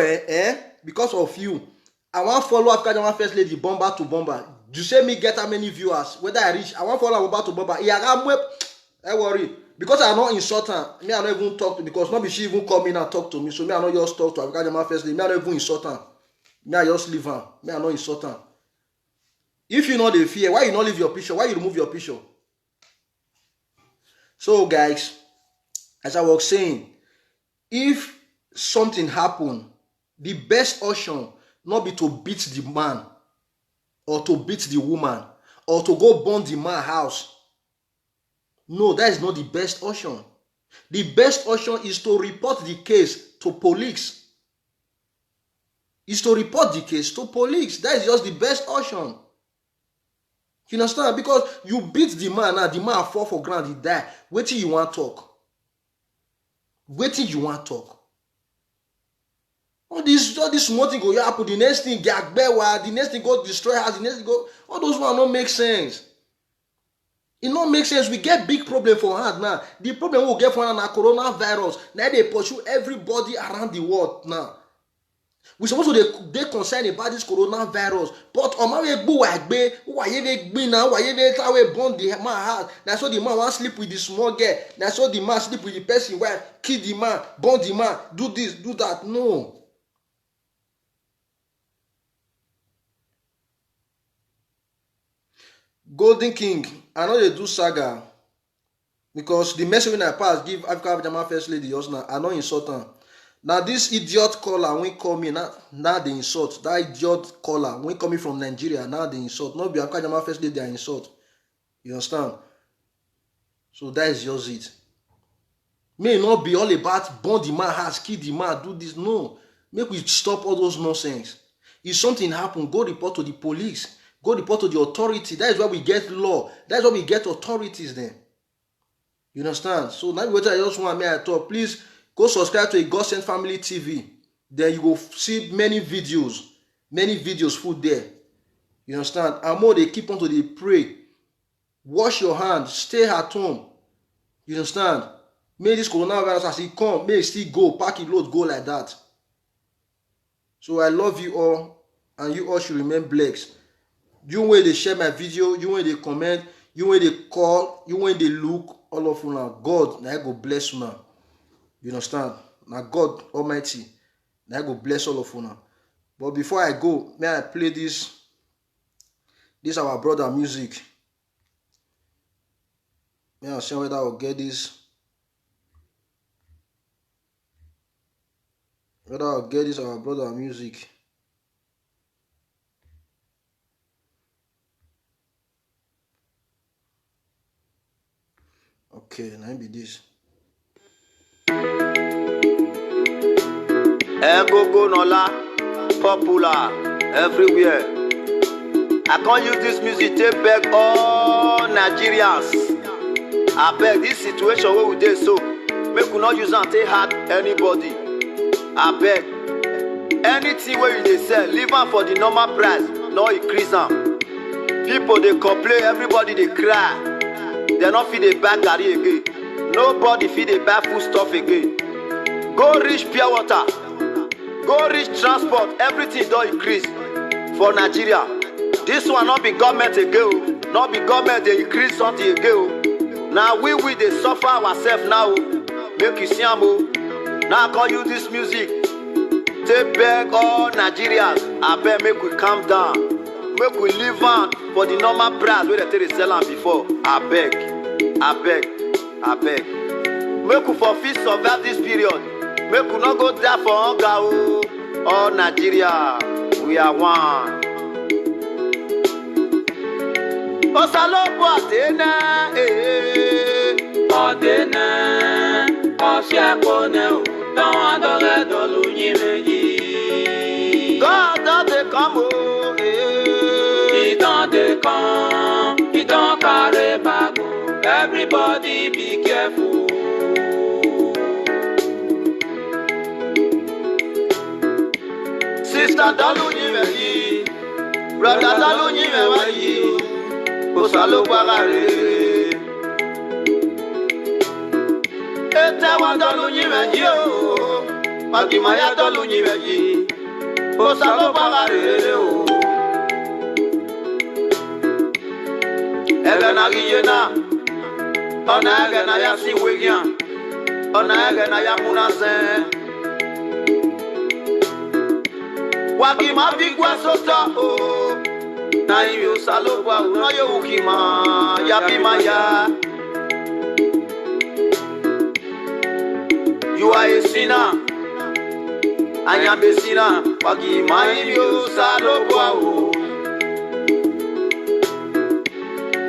because of you, I want to follow Africa Jama First Lady bomber to bomber. You say me get how many viewers? Whether I reach, I want to follow bomber to bomber. I worry. Because I not insult her. Me, I not even talk to, because not be she even come in and talk to me. So me, I not just talk to Africa Jama First Lady. Me, I not even insult her. Me, I just leave her. Me, I not insult her. If you know the fear, why you not leave your picture? Why you remove your picture? So guys, as I was saying, if something happen, the best option not be to beat the man or to beat the woman or to go burn the man's house. No, that is not the best option. The best option is to report the case to police. Is to report the case to police. That is just the best option. You understand? Because you beat the man now, the man fall for ground, he die. Wait till you want to talk. Wait till you want to talk. All this small thing go happen. The next thing get bewa. The next thing go destroy house. The next thing go. All those ones don't make sense. It don't make sense. We get big problem for hand now. The problem we get for now coronavirus. Now they pursue everybody around the world now. We supposed to they concerned about this coronavirus, but why you burn the man house? That's why the man want sleep with the small girl. That's why the man sleep with the person where kill the man, burn the man, do this, do that. No. Golden King, I know they do saga because the message when I pass give Africa Jama First Lady just now. I know insult her. Now this idiot caller when call me now they insult. That idiot caller when coming from Nigeria now they insult. Not be Africa Jama First Lady they insult. You understand? So that is just it. May not be all about burn the man house, kill the man, do this. No. Make we stop all those nonsense. If something happen, go report to the police. Go report to the authority. That is why we get law. That is why we get authorities then. You understand? So now what I just want me to talk. Please go subscribe to a God Sent Family TV. Then you will see many videos full there. You understand? And more they keep on to the pray. Wash your hands. Stay at home. You understand? May this coronavirus as it come, may it still go, pack it load, go like that. So I love you all, and you all should remain blessed. You when they share my video, you when they comment, you when they call, you when they look, all of you now. God, now I go bless you now. You understand? Now God Almighty, now I go bless all of you now. But before I go, may I play this our brother music. May I see whether I'll get this. Whether I'll get this our brother music. Okay, let me be this. Go Nola, popular everywhere. I can't use this music to beg all Nigerians. I beg this situation where we dey so, make we not use am to hurt anybody. I beg anything where you dey sell, leave am for the normal price, no increase am. People they complain, everybody they cry. They not fit dey buy garri again. Nobody fit dey buy food stuff again. Go reach pure water, go reach transport, everything don't increase for Nigeria. This one not be government again, not be government they increase something again. Now we dey suffer ourselves now. Make you see am. Now I call you this music. Take beg all Nigerians. I beg make we calm down. Make we live on for the normal price where they tell they sell am before. I beg. Make we for fit survive this period. Make we not go there for hunger. All Nigeria, we are one. Osalopo Atena, Atena, Osiakone, don't adore Doluyi Meji. God don't come, He don't come, He don't carry back. Everybody be careful. Sister Dalunyi meyi, brother Dalunyi meyi, osalo pagare. Ete wa Dalunyi meyi o, magimaya Dalunyi meyi, osalo pagare o. Ega na giyena, ona ega na ya siwegian, ona ega na ya munasen. Wakima bigwa sota o na imi usalogwa una yo ukima ya bima ya. You are a sinner, I am a sinner. Wakima imi usalogwa o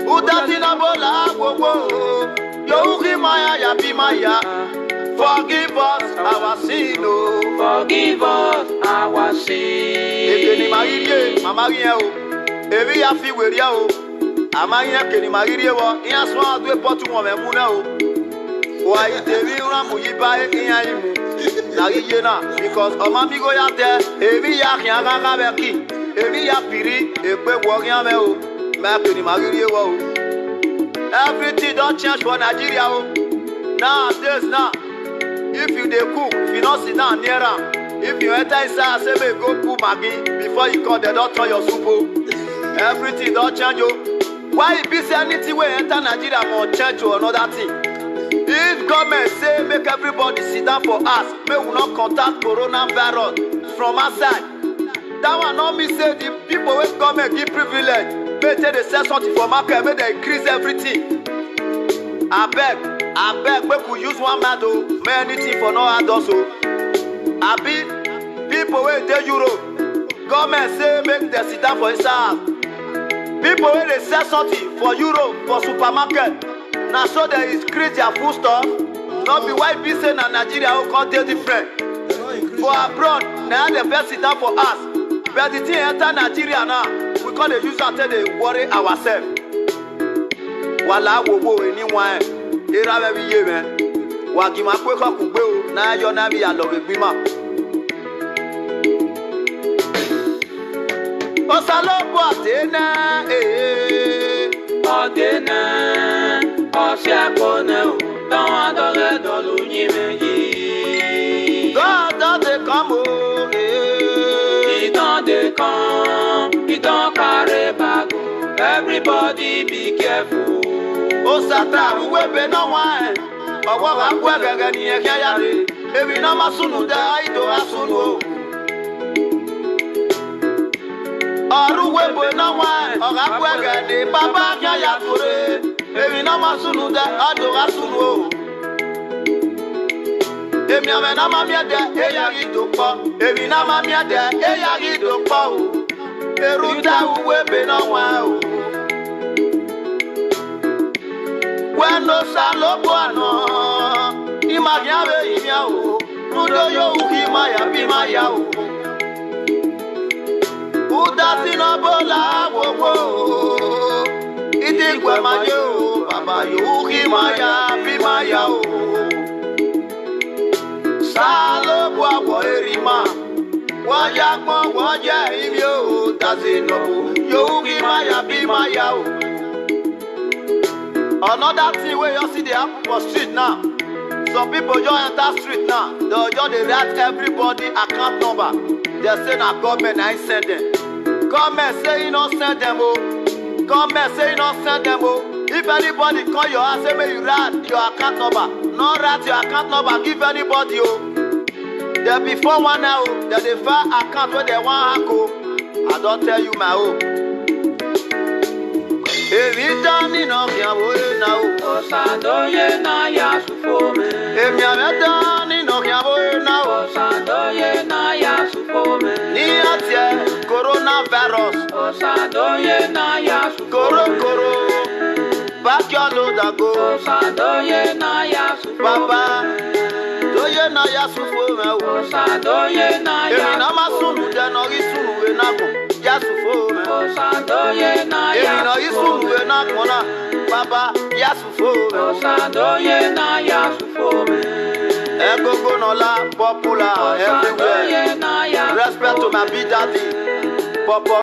utatina bola wowo yo ukima ya bima ya. Forgive us our sin, oh. Forgive us our sin. Ekeni mariye, mama riye o. Ebi ya fi weria o. Amariye keni mariye wo. Iya so adwe potu mo memuna o. Wa itebi ramu yiba iya imu. Na riye na because omami go ya te. Ebi ya kian gaga beki. Ebi ya piri epe wo rian me o. Ma keni mariye wo. Everything don't change for Nigeria o. Nowadays now. If you dey cook, if you not sit down near am, if you enter inside, say make go put Maggi before you come, they don't turn your soup o. Everything don't change o. Why it be say anything wey enter Nigeria must change to another thing? If government say make everybody sit down for us, make we not contact coronavirus from outside, that one no mean say the people wey government give privilege, make they sell something for market, make they increase everything. Abeg, make we use one man to make anything for no adults o. Abi, people wey dey Europe, government say make dem sit down for inside house. People wey dey sell something for Europe for supermarket, na so dem increase their food stuff. No be why be say na Nigeria o come dey different. For abroad, na dem first sit down for house. But the thing enter Nigeria now, we come dey use am take dey worry ourselves. Wala wowo eniwa era be biye me wagima pe ko kugbe o na yo na bi alo gbima osalopo atena Odena Osiakone o don adore Dalunyi meyi. God don dey come o He don dey come, he don carry bag o. Everybody be careful. Osata uwebe no wa owo ga ku agege ni e kan ya de ebi na masunu da ido asunu o Oru webo na wa oga ku agege baba kan ya tore ebi na masunu da ado asunu o Emi ame na ma mi de e ya ri do po ebi na ma mi de e ya ri do po o Eruta uwebe na wa o Bueno salopo ano Imagina be imia o Nudo yo ukimaya bimaya o Udasi no bola wo wo Iti kwe manye o Baba yo ukimaya bimaya o Salopo awo erima Waja kwa waja imio Dasi no yo ukimaya bimaya o Another thing where you see the happen for street now. Some people just enter street now. They just dey write everybody account number. They say na government na send them. Government say you no send them o. Government say you no send them o. If anybody call your house say make you write your account number, no write your account number give anybody o. There before one now o, they dey file account wey they wan hack o. I don tell you my own. Evi dani no kiawo na o Osadoye na ya sufome. Emi ame dani no kiawo na o Osadoye na ya sufome. Ni atie coronavirus Osadoye na ya Koro sufome. back your load and go Osadoye na ya sufome. Baba doye na ya sufome o Osadoye na ya Emi na masunu de no risunu we na go ya sufome Osadoye na ya Emi no risunu we na go na Baba, Yasufo. Osadoye na Yasufo me. Egogo Nola, popular everywhere. Osadoye na Yasufo. Respect to my big daddy. Papa.